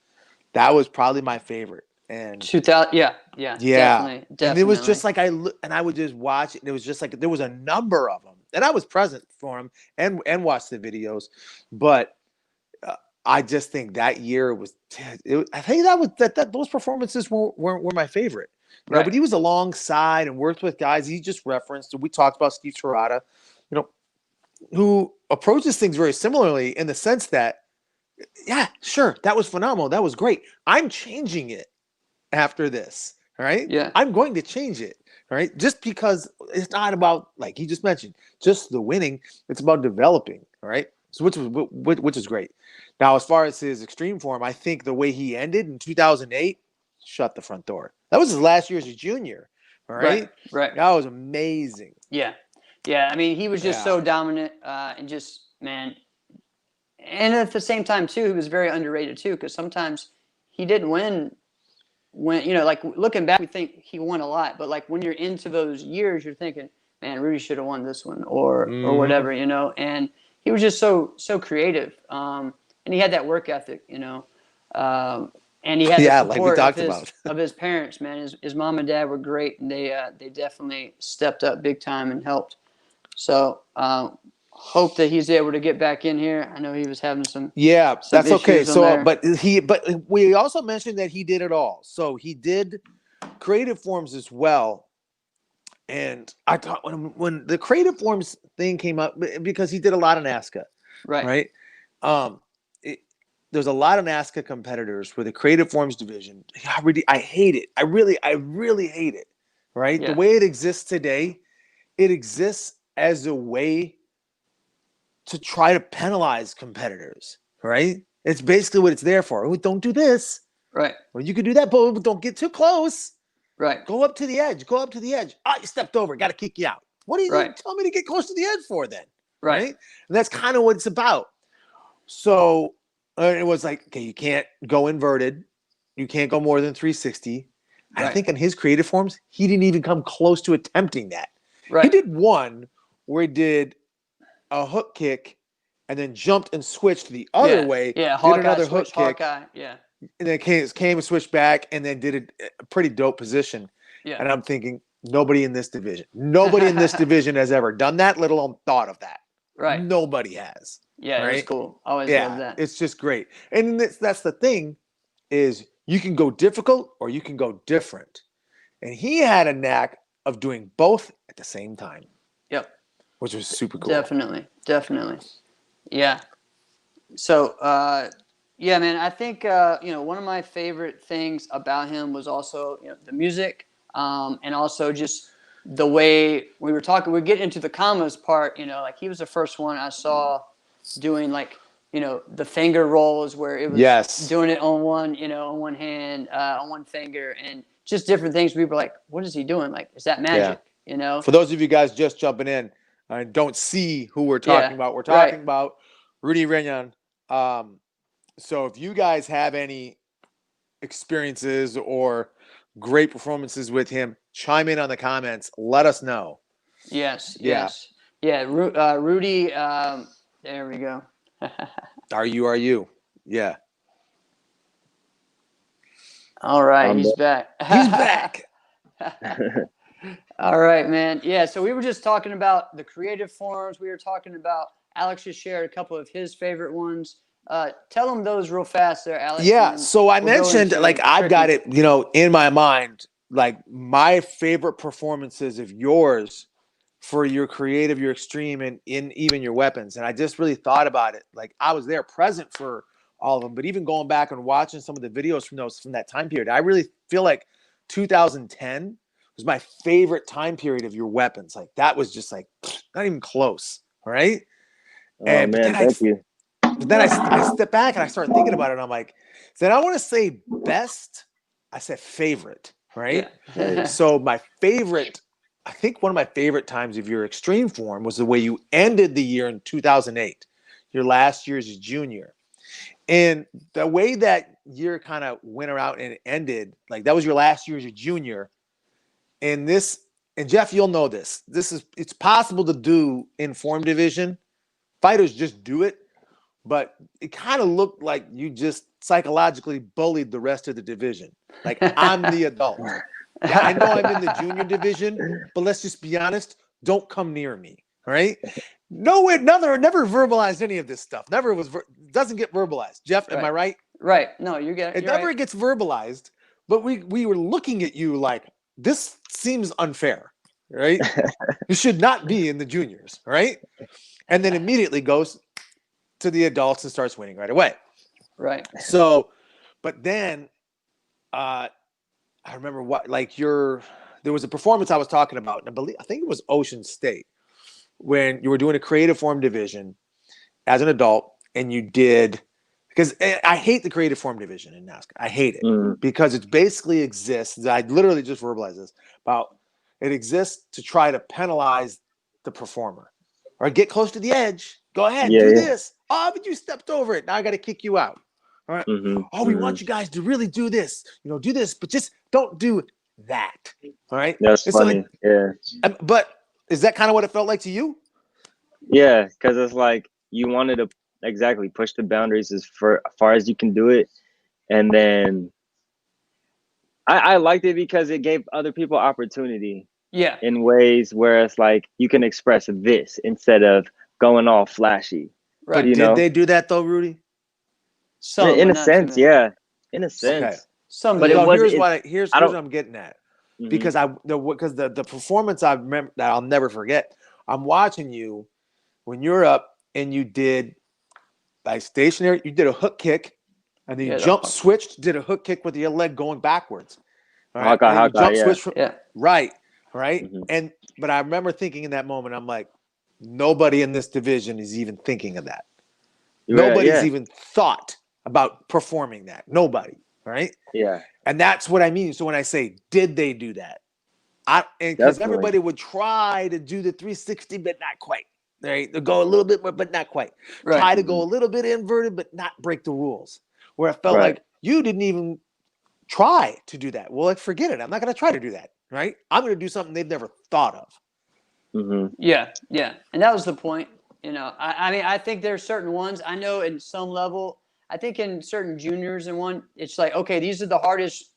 That was probably my favorite. And 2000, yeah, definitely. And it was just like I would just watch it, and it was just like there was a number of them, and I was present for him and watched the videos, but. I just think that year I think that those performances were my favorite. But he was alongside and worked with guys he just referenced. We talked about Steve Tirada, who approaches things very similarly in the sense that, yeah, sure, that was phenomenal. That was great. I'm changing it after this. All right. Yeah. I'm going to change it. All right. Just because it's not about, like he just mentioned, just the winning. It's about developing. All right. So which is great. Now, as far as his extreme form, I think the way he ended in 2008 shut the front door. That was his last year as a junior. All right. Right. That was amazing. Yeah. I mean, he was just so dominant and just, man. And at the same time, too, he was very underrated, too, because sometimes he didn't win. When like looking back, we think he won a lot, but like when you're into those years, you're thinking, man, Rudy should have won this one or whatever, And he was just so creative. And he had that work ethic, and he had the support of his parents, man. His mom and dad were great, and they definitely stepped up big time and helped. So hope that he's able to get back in here. I know he was having some that's okay. So, but we also mentioned that he did it all. So he did creative forms as well. And I thought when the creative forms thing came up, because he did a lot of NASCA, right? There's a lot of NASCA competitors for the creative forms division. I hate it. I really hate it. Right? Yeah. The way it exists today, it exists as a way to try to penalize competitors. Right? It's basically what it's there for. Oh, don't do this. Right. Well, you can do that, but don't get too close. Right. Go up to the edge. Ah, you stepped over. Got to kick you out. What are you tell me to get close to the edge for then? Right. And that's kind of what it's about. So it was like, okay, you can't go inverted. You can't go more than 360. Right. I think in his creative forms, he didn't even come close to attempting that. Right. He did one where he did a hook kick and then jumped and switched the other way. Yeah, did another hook kick. Hawkeye, yeah. And then came and switched back and then did a pretty dope position. Yeah. And I'm thinking, nobody in this division has ever done that, let alone thought of that. Right. Nobody has. Yeah, right? It's cool. I always love that. It's just great. And that's the thing is you can go difficult or you can go different. And he had a knack of doing both at the same time. Yep. Which was super cool. Definitely. Yeah. So, yeah, man, I think, one of my favorite things about him was also, the music, and also just the way we're getting into the combos part, like he was the first one I saw doing like, the finger rolls where it was doing it on one, on one hand, on one finger, and just different things. We were like, what is he doing? Like, is that magic? For those of you guys just jumping in and don't see who we're talking about, we're talking about Rudy Reynon. So if you guys have any experiences or great performances with him, chime in on the comments. Let us know. Yes. Yeah, Rudy, there we go. Are you? Yeah. All right, he's back. He's back. All right, man. Yeah, so we were just talking about the creative forms. We were talking about Alex just shared a couple of his favorite ones. Tell them those real fast there, Alex. Yeah, so I mentioned, like, I've got it, in my mind, like, my favorite performances of yours for your creative, your extreme, and in even your weapons. And I just really thought about it. Like, I was there present for all of them, but even going back and watching some of the videos from that time period, I really feel like 2010 was my favorite time period of your weapons. Like, that was just like not even close, right? Oh, and man, thank you. But then I step back and I start thinking about it. And I'm like, then I want to say best. I said favorite, right? Yeah. So my favorite, I think one of my favorite times of your extreme form was the way you ended the year in 2008, your last year as a junior. And the way that year kind of went around and ended, like that was your last year as a junior. And Jeff, you'll know this. It's possible to do in form division. Fighters just do it. But it kind of looked like you just psychologically bullied the rest of the division. Like, I'm the adult. Yeah, I know I'm in the junior division, but let's just be honest. Don't come near me, right? No, it never verbalized any of this stuff. Doesn't get verbalized. Jeff, am I right? Right. No, you get it. It never gets verbalized, but we were looking at you like, this seems unfair, right? You should not be in the juniors, right? And then immediately goes to the adults and starts winning right away. Right. So, but then I remember there was a performance I was talking about, and I think it was Ocean State, when you were doing a creative form division as an adult, and you did, because I hate the creative form division in NASCAR. I hate it because it basically exists. I literally just verbalized this about it exists to try to penalize the performer or get close to the edge. Go ahead, do this. Oh, but you stepped over it. Now I got to kick you out. All right. We want you guys to really do this. Do this, but just don't do that. All right. That's funny. But is that kind of what it felt like to you? Yeah, because it's like you wanted to exactly push the boundaries as far as you can do it, and then I liked it because it gave other people opportunity. Yeah. In ways where it's like you can express this instead of going all flashy. Right. But did they do that though, Rudy? In a sense, yeah. In a sense. Okay. But here's what I'm getting at. Because the performance I remember that I'll never forget. I'm watching you when you're up and you did like stationary, you did a hook kick, and then you switched, did a hook kick with your leg going backwards. All right. Switch right. But I remember thinking in that moment, I'm like, nobody in this division is even thinking of that. Nobody's even thought about performing that. Nobody, right? Yeah. And that's what I mean. So when I say, did they do that? Because everybody would try to do the 360, but not quite. Right? They'll go a little bit, but not quite. Right. Try to go a little bit inverted, but not break the rules. Where it felt Right. like you didn't even try to do that. Well, like, forget it. I'm not going to try to do that. Right? I'm going to do something they've never thought of. Mm-hmm. Yeah, yeah, and that was the point. You know, I mean, I think there's certain ones I know in some level. I think in certain juniors and one, it's like, okay, these are the hardest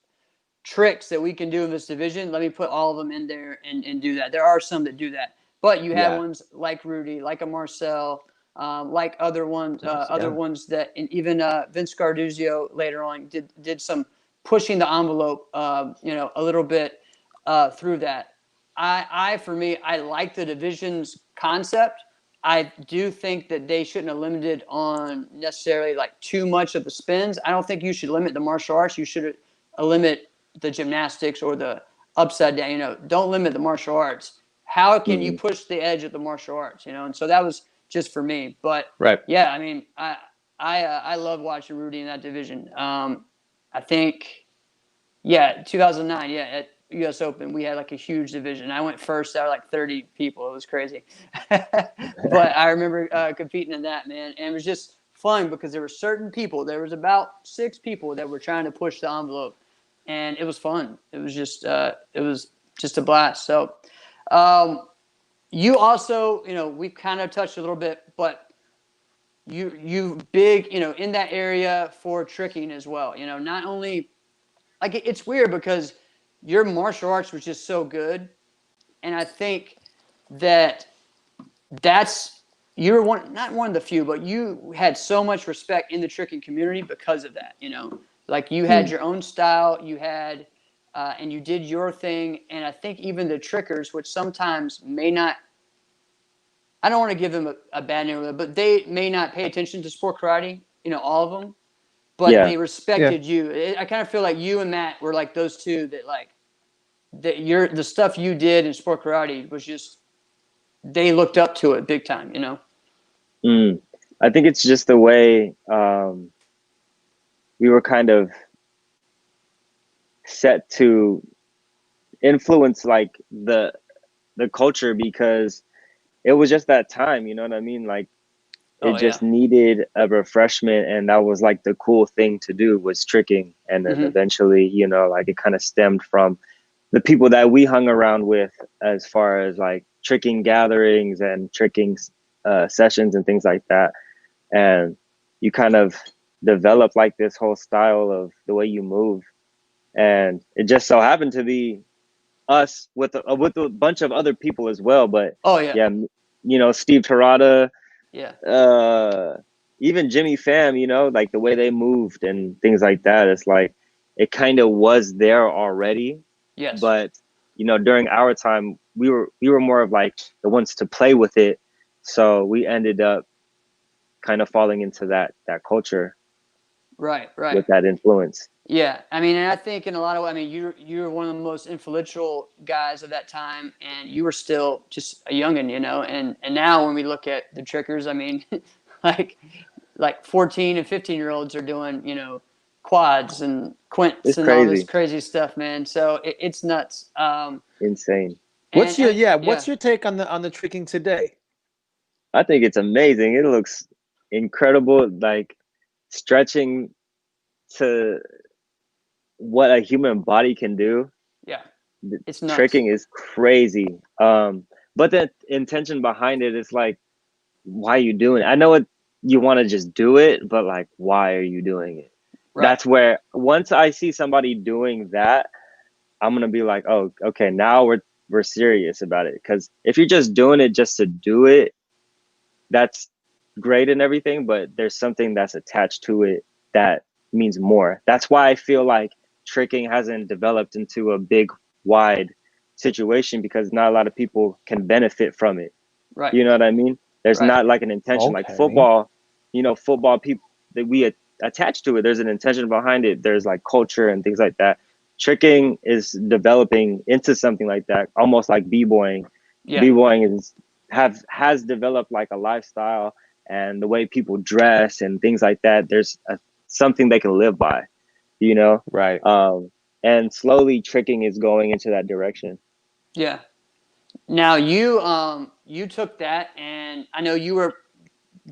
tricks that we can do in this division. Let me put all of them in there and do that. There are some that do that, but you have ones like Rudy, like a Marcel, like other ones that, and even Vince Garduzio later on did some pushing the envelope, you know, a little bit through that. For me, I like the division's concept. I do think that they shouldn't have limited on necessarily like too much of the spins. I don't think you should limit the martial arts. You should limit the gymnastics or the upside down. You know, don't limit the martial arts. How can you push the edge of the martial arts? You know, and so that was just for me. But yeah, I mean, I love watching Rudy in that division. I think, 2009, at U.S. Open, we had like a huge division. I went first out of like 30 people. It was crazy. But I remember competing in that, man. And it was just fun because there were certain people. There was about 6 people that were trying to push the envelope. And it was fun. It was just a blast. So you also, you know, we kind of touched a little bit, but you big, you know, in that area for tricking as well. You know, not only – like it's weird because your martial arts was just so good, and I think you're not one of the few, but you had so much respect in the tricking community because of that. You know, like you had your own style, you had, and you did your thing, and I think even the trickers, which sometimes may not. I don't want to give them a bad name, but they may not pay attention to sport karate. You know, all of them. But they respected you. I kind of feel like you and Matt were like those two that like the stuff you did in sport karate was just they looked up to it big time, you know. I think it's just the way we were kind of set to influence like the culture because it was just that time, you know what I mean? Like it just needed a refreshment, and that was like the cool thing to do was tricking. And then eventually, you know, like it kind of stemmed from the people that we hung around with as far as like tricking gatherings and tricking sessions and things like that. And you kind of develop like this whole style of the way you move. And it just so happened to be us with a bunch of other people as well. But you know, Steve Terada, even Jimmy Pham, you know, like the way they moved and things like that. It's like it kind of was there already. Yes. But you know, during our time, we were more of like the ones to play with it. So we ended up kind of falling into that culture. Right. With that influence. Yeah, I mean, and I think in a lot of ways, I mean, you were one of the most influential guys of that time, and you were still just a youngin', you know. And now when we look at the trickers, I mean, like 14 and 15-year-olds are doing, you know, quads and quints and all this crazy stuff, man. So it's nuts. Insane. What's your take on the tricking today? I think it's amazing. It looks incredible, like stretching to what a human body can do. Yeah, it's nuts. Tricking is crazy. But the intention behind it is like, why are you doing it? I know you want to just do it, but like, why are you doing it? Right. That's where once I see somebody doing that, I'm gonna be like, oh, okay, now we're serious about it. Because if you're just doing it just to do it, that's great and everything, but there's something that's attached to it that means more. That's why I feel like tricking hasn't developed into a big, wide situation, because not a lot of people can benefit from it. Right. You know what I mean? There's not like an intention. Like football, you know, football people that we attach to it, there's an intention behind it. There's like culture and things like that. Tricking is developing into something like that, almost like b-boying. B-boying has developed like a lifestyle, and the way people dress and things like that. There's something they can live by, you know? Right. And slowly tricking is going into that direction. Yeah. Now you took that, and I know you were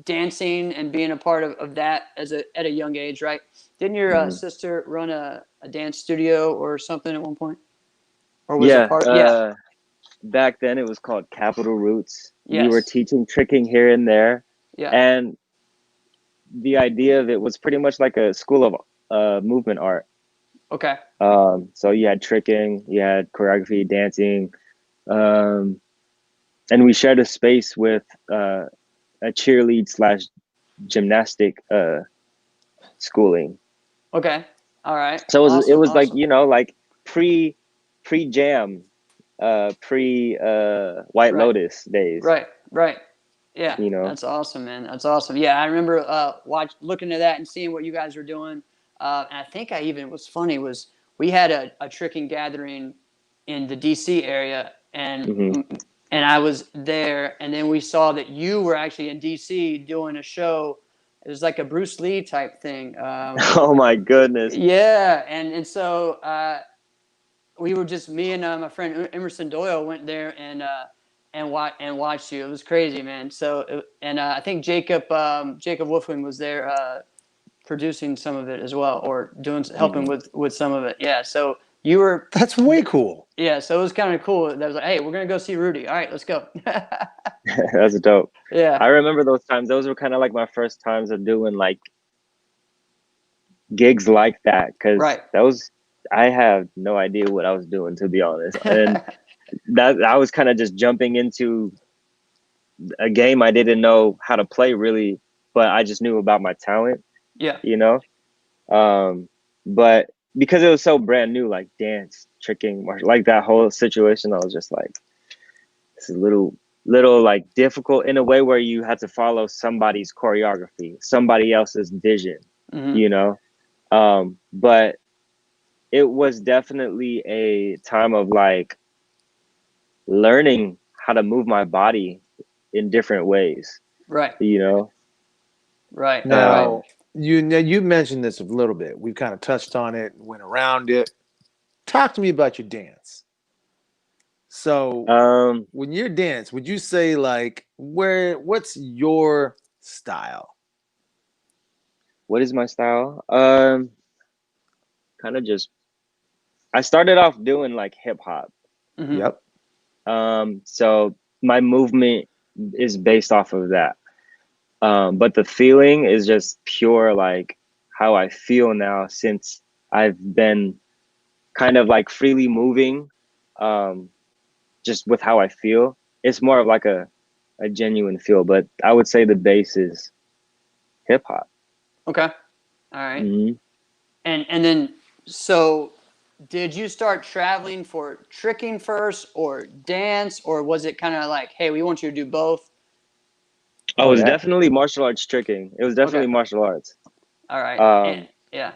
dancing and being a part of that at a young age, right? Didn't your sister run a dance studio or something at one point, or was it Yeah. part? Yeah. Back then it was called Capital Roots. We were Yes. teaching tricking here and there, Yeah. and the idea of it was pretty much like a school of movement art. Okay. So you had tricking, you had choreography, dancing, um, and we shared a space with a cheerlead slash gymnastic schooling. Okay. All right. So it Awesome. was like, Awesome. like pre jam, pre White Right. Lotus days. Right. Right. Yeah. You know. That's awesome, man. That's awesome. Yeah, I remember looking at that and seeing what you guys were doing. And I think what's funny was we had a tricking gathering in the DC area, Hmm. and I was there, and then we saw that you were actually in DC doing a show. It was like a Bruce Lee type thing. Oh my goodness. Yeah, and so we were just me and my friend Emerson Doyle went there and watched you. It was crazy, man. So I think Jacob Wolfwing was there producing some of it as well, or helping with some of it. Yeah. So you were. That's way cool. Yeah. So it was kind of cool. That was like, hey, we're gonna go see Rudy. All right, let's go. That's dope. Yeah. I remember those times. Those were kind of like my first times of doing like gigs like that, because Right. I have no idea what I was doing, to be honest. And that I was kind of just jumping into a game I didn't know how to play really, but I just knew about my talent, Yeah. you know? But because it was so brand new, like dance, tricking, like that whole situation, I was just like, this is a little like difficult in a way where you had to follow somebody's choreography, somebody else's vision, you know? But it was definitely a time of like learning how to move my body in different ways, Right. you know? Right. Now, you mentioned this a little bit. We've kind of touched on it, went around it. Talk to me about your dance. So, when you dance, would you say like what's your style? What is my style? Kind of just, I started off doing like hip hop. Yep. So my movement is based off of that. But the feeling is just pure like how I feel now, since I've been kind of like freely moving, just with how I feel. It's more of like a genuine feel, but I would say the base is hip hop. Okay. All right. Mm-hmm. And then so did you start traveling for tricking first or dance, or was it kind of like, hey, we want you to do both? Oh, it was definitely martial arts tricking. It was definitely martial arts. All right. Yeah.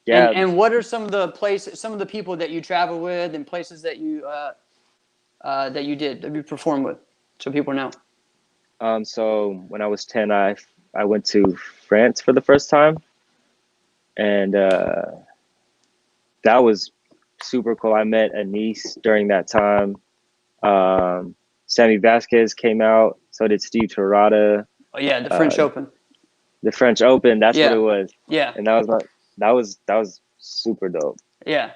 And what are some of the places, some of the people that you travel with, and places that you performed with, so people know? So when I was 10, I went to France for the first time, and that was super cool. I met a niece during that time. Sammy Vasquez came out. So did Steve Torada. Oh yeah, the French Open. The French Open. That's what it was. Yeah. And that was super dope. Yeah.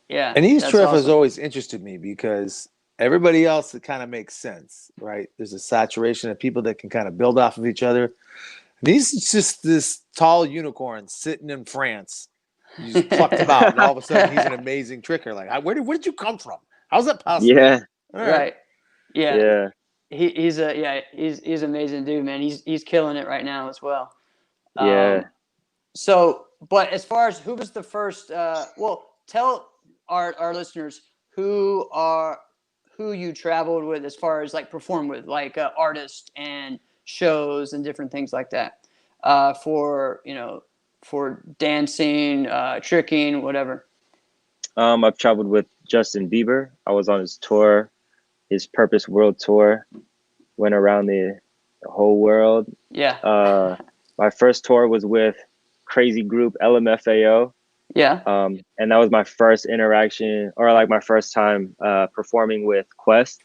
Yeah. And East Trip has always interested me because everybody else, it kind of makes sense, right? There's a saturation of people that can kind of build off of each other. And he's just this tall unicorn sitting in France. You just plucked him out, and all of a sudden he's an amazing tricker. Like, where did you come from? How's that possible? Yeah. Right. Yeah. Yeah. He's an amazing dude, man. He's killing it right now as well. Yeah. So, but as far as who was the first, well, tell our listeners who you traveled with, as far as like perform with, like artists and shows and different things like that, for dancing, tricking, whatever. I've traveled with Justin Bieber. I was on his tour, his Purpose World Tour. Went around the whole world. Yeah. My first tour was with crazy group LMFAO. Yeah. And that was my first interaction, or like my first time performing with Quest.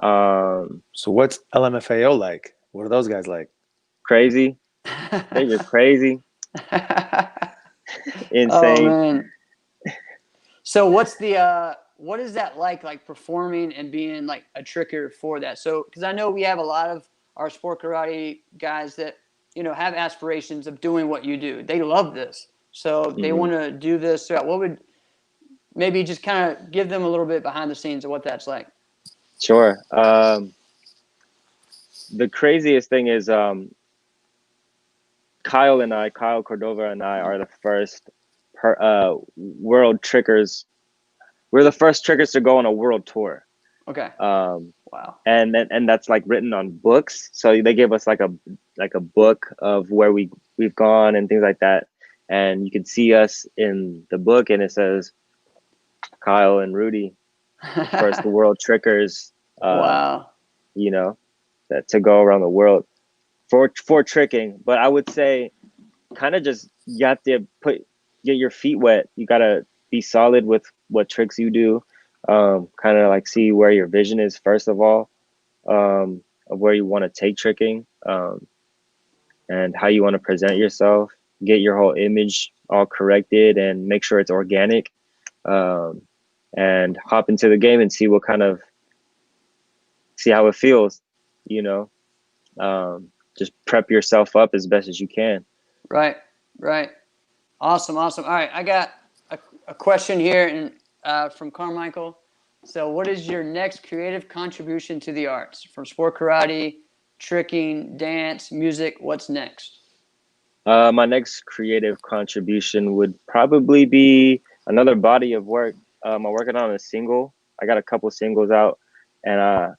So what's LMFAO like? What are those guys like? Crazy. They're just crazy. Oh Insane. man. So what is that like performing and being like a tricker for that? So because I know we have a lot of our sport karate guys that have aspirations of doing what you do. They love this, so they want to do this. So what would maybe just kind of give them a little bit behind the scenes of what that's like? Sure. The craziest thing is Kyle Cordova and I are the first world trickers. We're the first trickers to go on a world tour. Okay. Wow. And that's like written on books. So they gave us like a book of where we've gone and things like that. And you can see us in the book, and it says Kyle and Rudy, the first world trickers. Wow. That to go around the world for tricking. But I would say kind of just you have to get your feet wet. You gotta be solid with what tricks you do. Kind of like see where your vision is first of all, of where you want to take tricking, and how you want to present yourself. Get your whole image all corrected and make sure it's organic, and hop into the game and see how it feels. Just prep yourself up as best as you can. Right. Awesome. All right, I got a question here from Carmichael. So what is your next creative contribution to the arts? From sport karate, tricking, dance, music, what's next? My next creative contribution would probably be another body of work. I'm working on a single. I got a couple singles out, and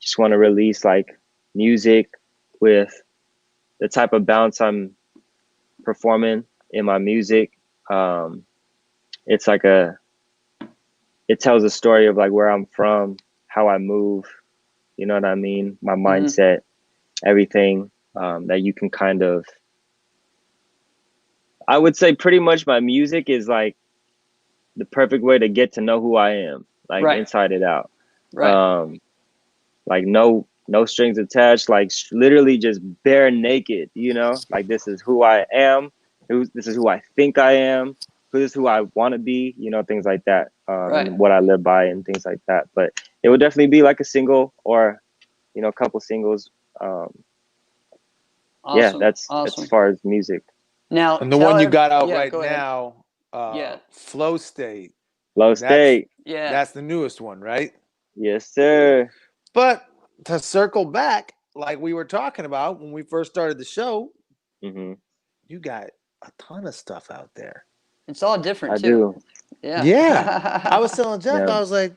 just want to release like music with the type of bounce I'm performing in my music. It's like it tells a story of like where I'm from, how I move, you know what I mean? My mindset, everything, that you can kind of, I would say pretty much my music is like the perfect way to get to know who I am, like inside it out. Right. Like no strings attached, like literally just bare naked, like this is who I am, this is who I think I am, this is who I want to be, things like that, and what I live by and things like that. But it would definitely be like a single or, a couple singles. Awesome. Yeah, that's as far as music. Now, and the one you got out right now, Flow State. Flow State. Yeah. That's the newest one, right? Yes, sir. But to circle back, like we were talking about when we first started the show, you got a ton of stuff out there. It's all different too. I do. Yeah. I was telling Jeff, I was like,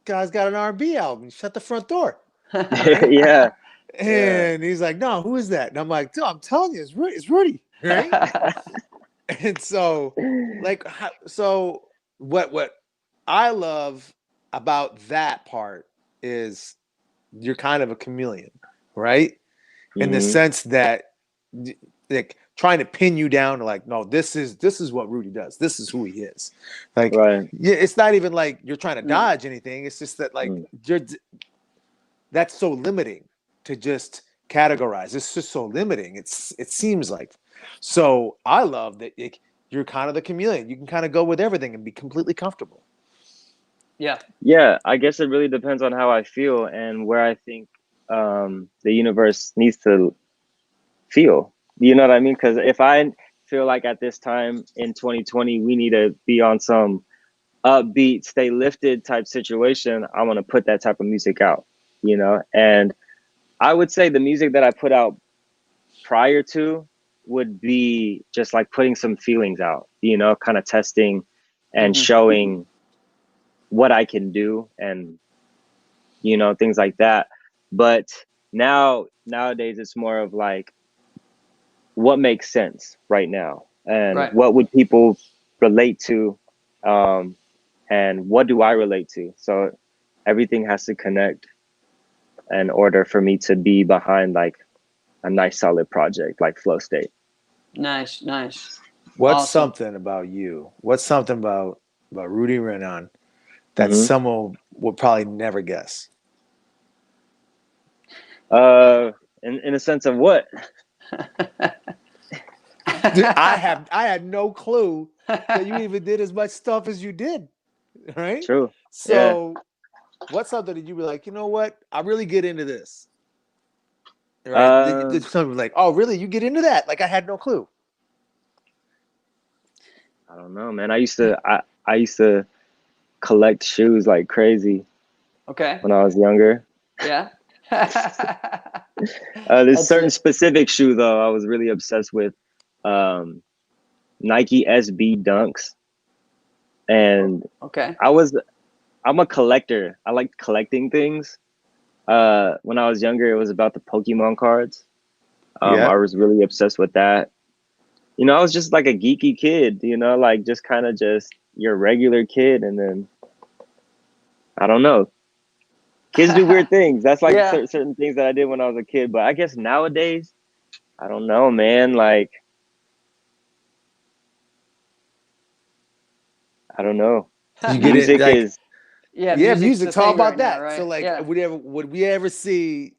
guy's got an R&B album. Shut the front door. Right? Yeah. And he's like, no, who is that? And I'm like, dude, I'm telling you, it's Rudy. Right? And so, like, so what I love about that part is you're kind of a chameleon, right? In the sense that, like, trying to pin you down to like, no, this is what Rudy does. This is who he is. Like, it's not even like you're trying to dodge anything. It's just that like that's so limiting to just categorize. It's just so limiting. It seems like. So I love that you're kind of the chameleon. You can kind of go with everything and be completely comfortable. Yeah. Yeah, I guess it really depends on how I feel and where I think the universe needs to feel. You know what I mean? Because if I feel like at this time in 2020 we need to be on some upbeat, stay lifted type situation, I want to put that type of music out. And I would say the music that I put out prior to would be just like putting some feelings out, kind of testing and showing what I can do and, things like that. But nowadays it's more of like, what makes sense right now and what would people relate to, and what do I relate to? So everything has to connect in order for me to be behind like a nice solid project like Flow State. Nice. What's Awesome. something about you? What's something about Rudy Reynon that Mhm. someone would probably never guess? In a sense of what? Dude, I had no clue that you even did as much stuff as you did. Right? True. So what's something that you were like, you know what? I really get into this. Right? Did something like, oh, really? You get into that? Like I had no clue. I don't know, man. I used to collect shoes like crazy Okay. when I was younger. Yeah. There's certain specific shoe though I was really obsessed with. Nike SB Dunks, and Okay. I'm a collector. I like collecting things. When I was younger, it was about the Pokemon cards. I was really obsessed with that. You know, I was just like a geeky kid, you know, like just kind of just your regular kid. And then I don't know, kids do weird things. That's like Yeah. certain things that I did when I was a kid. But I guess nowadays, I don't know, man. Like, I don't know. You get Music it like is Yeah. music. The Talk thing about right that. now, right? So like Yeah. would we ever see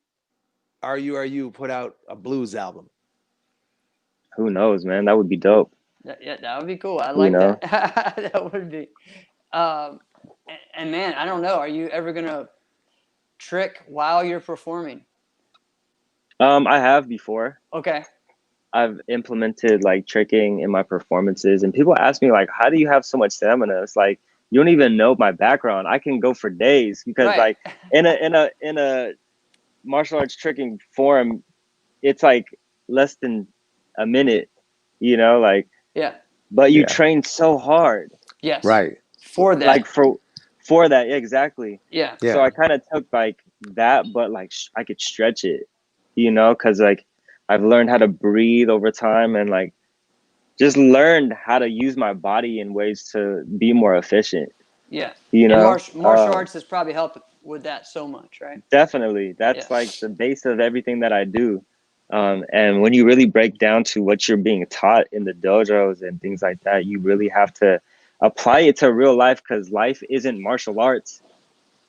Are You put out a blues album? who knows, man. That would be dope. Yeah, that would be cool. I You like know? that. That would be. Um, and man, I don't know. Are you ever gonna trick while you're performing? I have before. Okay. I've implemented like tricking in my performances, and people ask me like, "How do you have so much stamina?" It's like you don't even know my background. I can go for days because Right. like in a martial arts tricking form, it's like less than a minute, you know, like. Yeah. But you Yeah. train so hard, Yes. Right. For that. like for that, yeah, exactly. Yeah. So Yeah. I kind of took like that, but like I could stretch it, you know, because like I've learned how to breathe over time and like just learned how to use my body in ways to be more efficient. Yeah. You And know, martial arts has probably helped with that so much, right? definitely. That's Yeah. like the base of everything that I do. And when you really break down to what you're being taught in the dojos and things like that, you really have to apply it to real life because life isn't martial arts.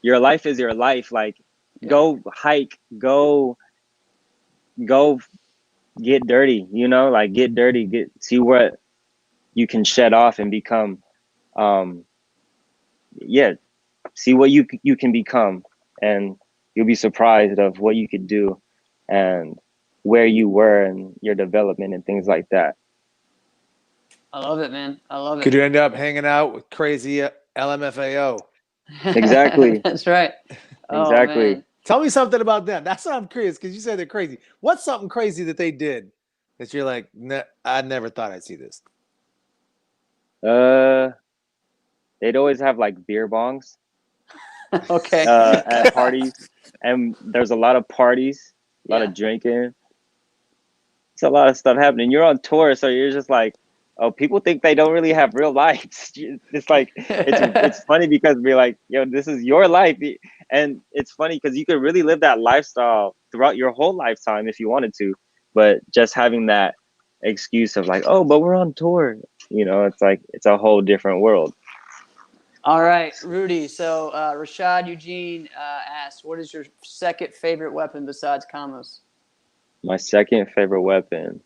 Your life is your life. Like, go hike, go get dirty. You know, like get dirty, see what you can shed off and become. Um, yeah, see what you can become, and you'll be surprised of what you could do and where you were and your development and things like that. I love it, man. I love it. Could you end up hanging out with crazy LMFAO? Exactly. That's right. Oh Exactly. man. Tell me something about them. That's what I'm curious because you said they're crazy. What's something crazy that they did that you're like, I never thought I'd see this? They'd always have like beer bongs Okay. at parties, and there's a lot of parties, a lot of drinking. It's a lot of stuff happening. You're on tour, so you're just like, oh, people think they don't really have real lives. It's like it's funny because we're like, yo, this is your life, and it's funny because you could really live that lifestyle throughout your whole lifetime if you wanted to, but just having that excuse of like, oh, but we're on tour, you know, it's like it's a whole different world. All right, Rudy. So Rashad Eugene asked, what is your second favorite weapon besides combos? My second favorite weapon.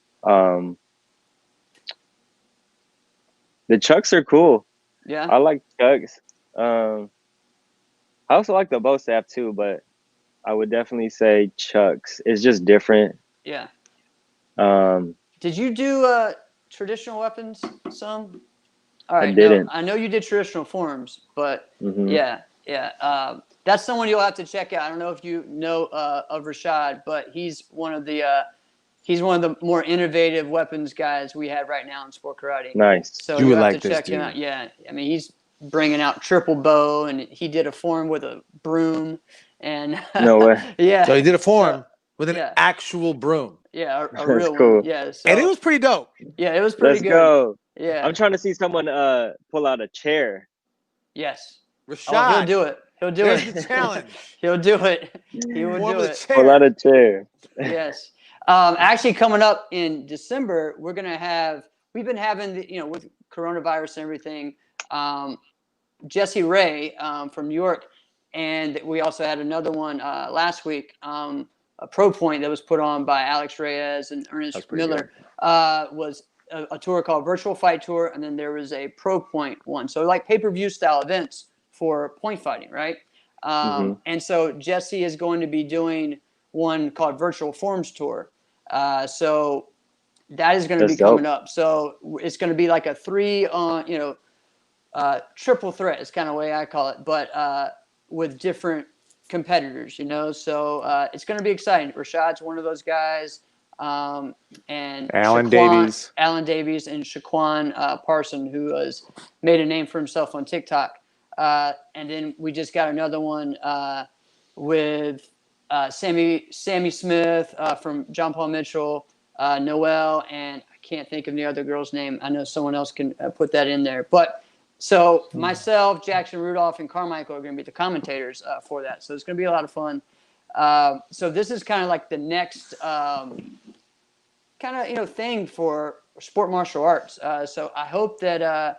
The chucks are cool. Yeah. I like chucks. I also like the bow staff too, but I would definitely say chucks. It's just different. Yeah. Did you do traditional weapons some? All right. I didn't. I know you did traditional forms, but Mm-hmm. yeah. That's someone you'll have to check out. I don't know if you know of Rashad, but he's one of the more innovative weapons guys we have right now in sport karate. Nice. So you you would have like to this check him dude. out. Yeah, I mean he's bringing out triple bow, and he did a form with a broom, and No way. yeah. So he did a form with an actual broom. Yeah, a That's real cool. one. Yeah, so, And it was pretty dope. Yeah, it was pretty Let's good. go. Yeah. I'm trying to see someone pull out a chair. Yes. Rashad. Oh, he'll do it. There's the challenge. He'll do it. He will do it. Pull out a chair. Yes. Actually, coming up in December, we're going to have we've been having with coronavirus and everything. Jesse Ray from New York, and we also had another one last week, a Pro Point that was put on by Alex Reyes and Ernest Miller. Was a tour called Virtual Fight Tour, and then there was a Pro Point one. So like pay-per-view style events for point fighting, right? And so Jesse is going to be doing one called Virtual Forms Tour. So that is going to be coming up. So it's going to be like a triple threat is kind of the way I call it, but with different competitors, So it's going to be exciting. Rashad's one of those guys, and Alan Davies, and Shaquan Parson, who has made a name for himself on TikTok. And then we just got another one with Sammy Smith from John Paul Mitchell, Noel, and I can't think of the other girl's name. I know someone else can put that in there. But so myself, Jackson Rudolph, and Carmichael are going to be the commentators for that. So it's going to be a lot of fun. So this is kind of like the next thing for sport martial arts. So I hope that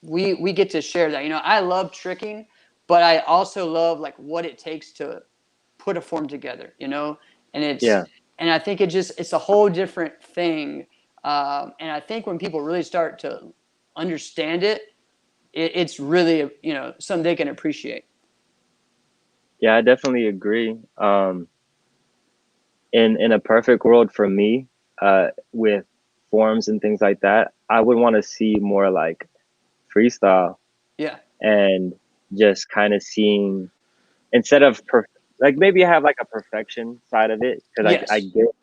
we get to share that. I love tricking, but I also love like what it takes to put a form together. And and I think it's a whole different thing. And I think when people really start to understand it's really something they can appreciate. Yeah, I definitely agree. In a perfect world for me, with forms and things like that, I would want to see more like freestyle. Yeah. And just kind of seeing, instead of like maybe I have like a perfection side of it, because I get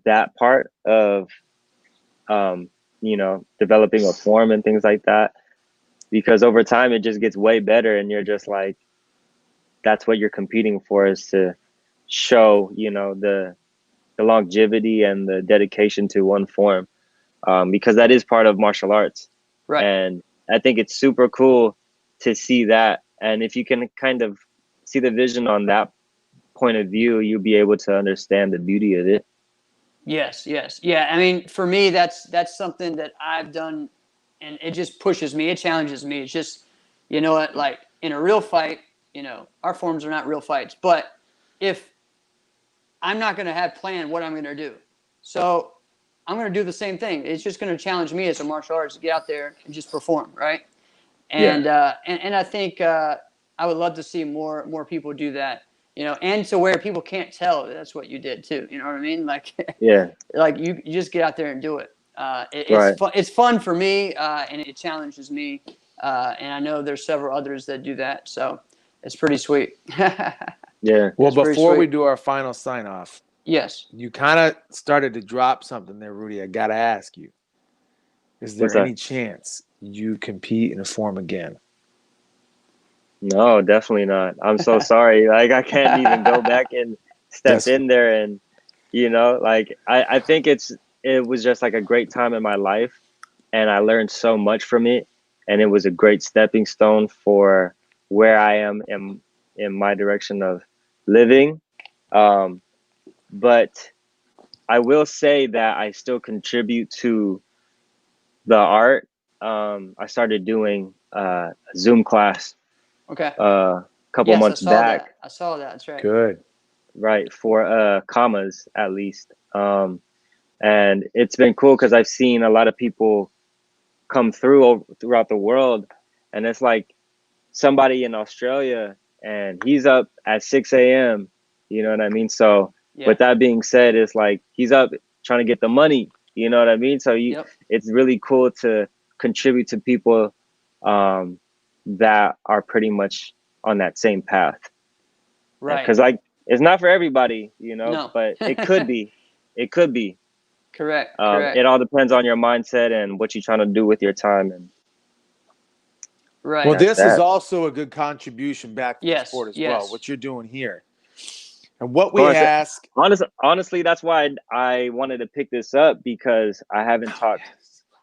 that part of developing a form and things like that, because over time it just gets way better, and you're just like, that's what you're competing for, is to show the longevity and the dedication to one form, because that is part of martial arts. Right. And I think it's super cool to see that, and if you can kind of see the vision on that point of view, you'll be able to understand the beauty of it. Yes. Yeah. I mean, for me, that's something that I've done, and it just pushes me. It challenges me. It's just, like in a real fight, our forms are not real fights. But if I'm not going to have planned what I'm going to do, so I'm going to do the same thing. It's just going to challenge me as a martial artist to get out there and just perform, right? And and I think I would love to see more people do that. And to where people can't tell that's what you did too. You know what I mean? Like, like you just get out there and do it. It's fun. It's fun for me, and it challenges me. And I know there's several others that do that. So it's pretty sweet. Yeah. Well, before we do our final sign off, yes, you kind of started to drop something there, Rudy. I got to ask you, is there any chance you compete in a form again? No, definitely not. I'm so sorry. Like, I can't even go back and step in there. And, like, I think it was just like a great time in my life, and I learned so much from it. And it was a great stepping stone for where I am in my direction of living. But I will say that I still contribute to the art. I started doing a Zoom class a couple months back. I saw that. That's right. Good. Right, for commas at least. And it's been cool because I've seen a lot of people come throughout the world, and it's like somebody in Australia and he's up at 6 a.m. You know what I mean? So with that being said, it's like he's up trying to get the money. You know what I mean? So it's really cool to contribute to people that are pretty much on that same path. Right. Because like it's not for everybody, but it could be. It could be. Correct. It all depends on your mindset and what you're trying to do with your time. And right. Well, this is also a good contribution back to the sport as well, yes. what you're doing here. And what we ask... Honestly, that's why I wanted to pick this up, because I haven't talked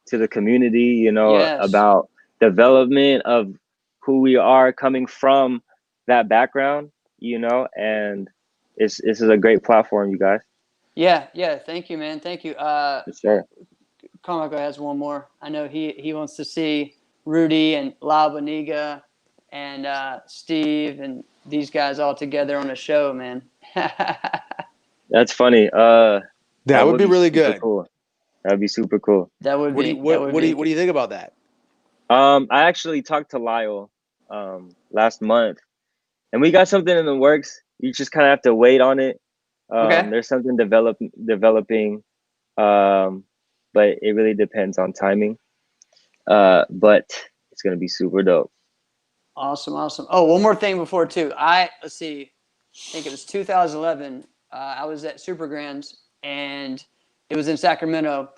to the community, about development of who we are coming from that background, and this is a great platform, you guys. Yeah. Thank you, man. Thank you. Sure. Carmichael has one more. I know he wants to see Rudy and La Boniga and Steve and these guys all together on a show, man. That's funny. That would be really super good. cool. That'd be super cool. That would What be. do you think about that? I actually talked to Lyle last month, and we got something in the works. You just kind of have to wait on it. Okay. There's something developing, but it really depends on timing. But it's gonna be super dope. Awesome. Oh, one more thing before too. Let's see. I think it was 2011. I was at Super Grands, and it was in Sacramento.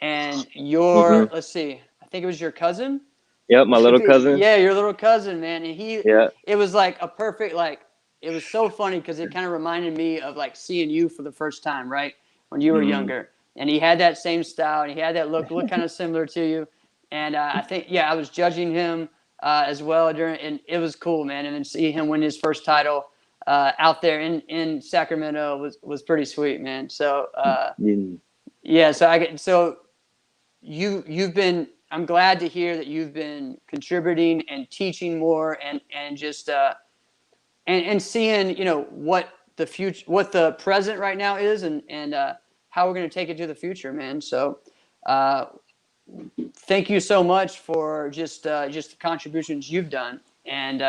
And let's see. I think it was your cousin. Yep, my little cousin. Yeah, your little cousin, man. And Yeah. It was like a perfect, like, it was so funny because it kind of reminded me of like seeing you for the first time, right? When you were younger. And he had that same style and he had that look kind of similar to you. And I think, I was judging him as well and it was cool, man. And then see him win his first title out there in Sacramento was pretty sweet, man. So, so you've been, I'm glad to hear that you've been contributing and teaching more and just and seeing, what the future, what the present right now is and how we're going to take it to the future, man. So thank you so much for just the contributions you've done and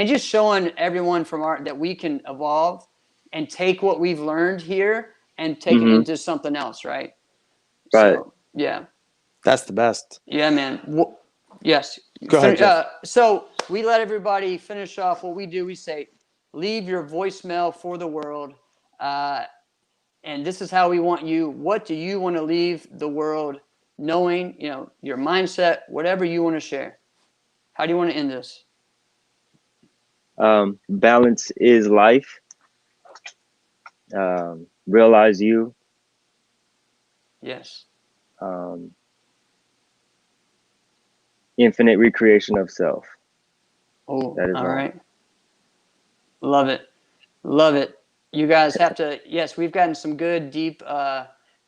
just showing everyone that we can evolve and take what we've learned here and take it into something else, right? Right. So, yeah. That's the best. Yeah, man. Yes. Go ahead, Jeff. So we let everybody finish off what we do. We say, leave your voicemail for the world. And this is how we want you. What do you want to leave the world knowing, your mindset, whatever you want to share? How do you want to end this? Balance is life. Realize you. Yes. Infinite recreation of self. Oh, that is all right. Love it. You guys have to, yes, we've gotten some good, deep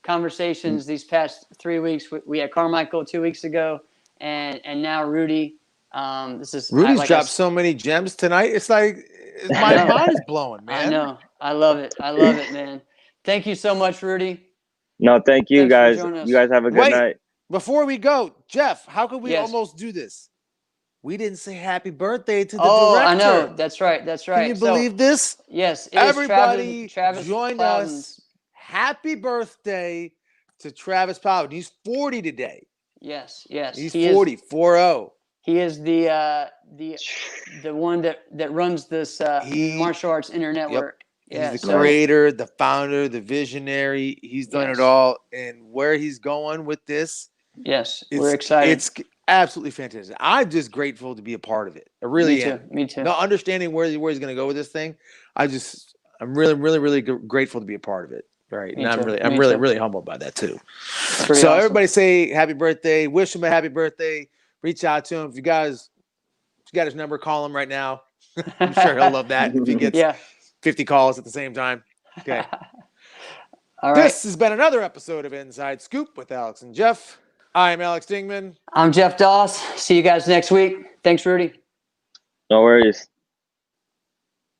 conversations these past 3 weeks. We had Carmichael 2 weeks ago and now Rudy. Rudy's dropped so many gems tonight. It's like my mind is blowing, man. I know. I love it, man. Thank you so much, Rudy. No, thank you. Thanks guys. You guys have a good night. Before we go, Jeff, how could we almost do this? We didn't say happy birthday to the director. Oh, I know. That's right. Can you believe this? Yes. Everybody Travis join us. Happy birthday to Travis Powden. He's 40 today. Yes. He's 40, 4-0. He is the one that runs this martial arts internet network. Yep. He's the creator, the founder, the visionary. He's done it all. And where he's going with this, we're excited. It's absolutely fantastic. I'm just grateful to be a part of it. I really am. Me too. Not understanding where he's going to go with this thing, I'm really, really, really grateful to be a part of it. Right. And I'm really humbled by that too. So awesome. Everybody say happy birthday. Wish him a happy birthday. Reach out to him. If you got his number, call him right now. I'm sure he'll love that if he gets 50 calls at the same time. Okay. All right. This has been another episode of Inside Scoop with Alex and Jeff. I'm Alex Dingman. I'm Jeff Doss. See you guys next week. Thanks, Rudy. No worries.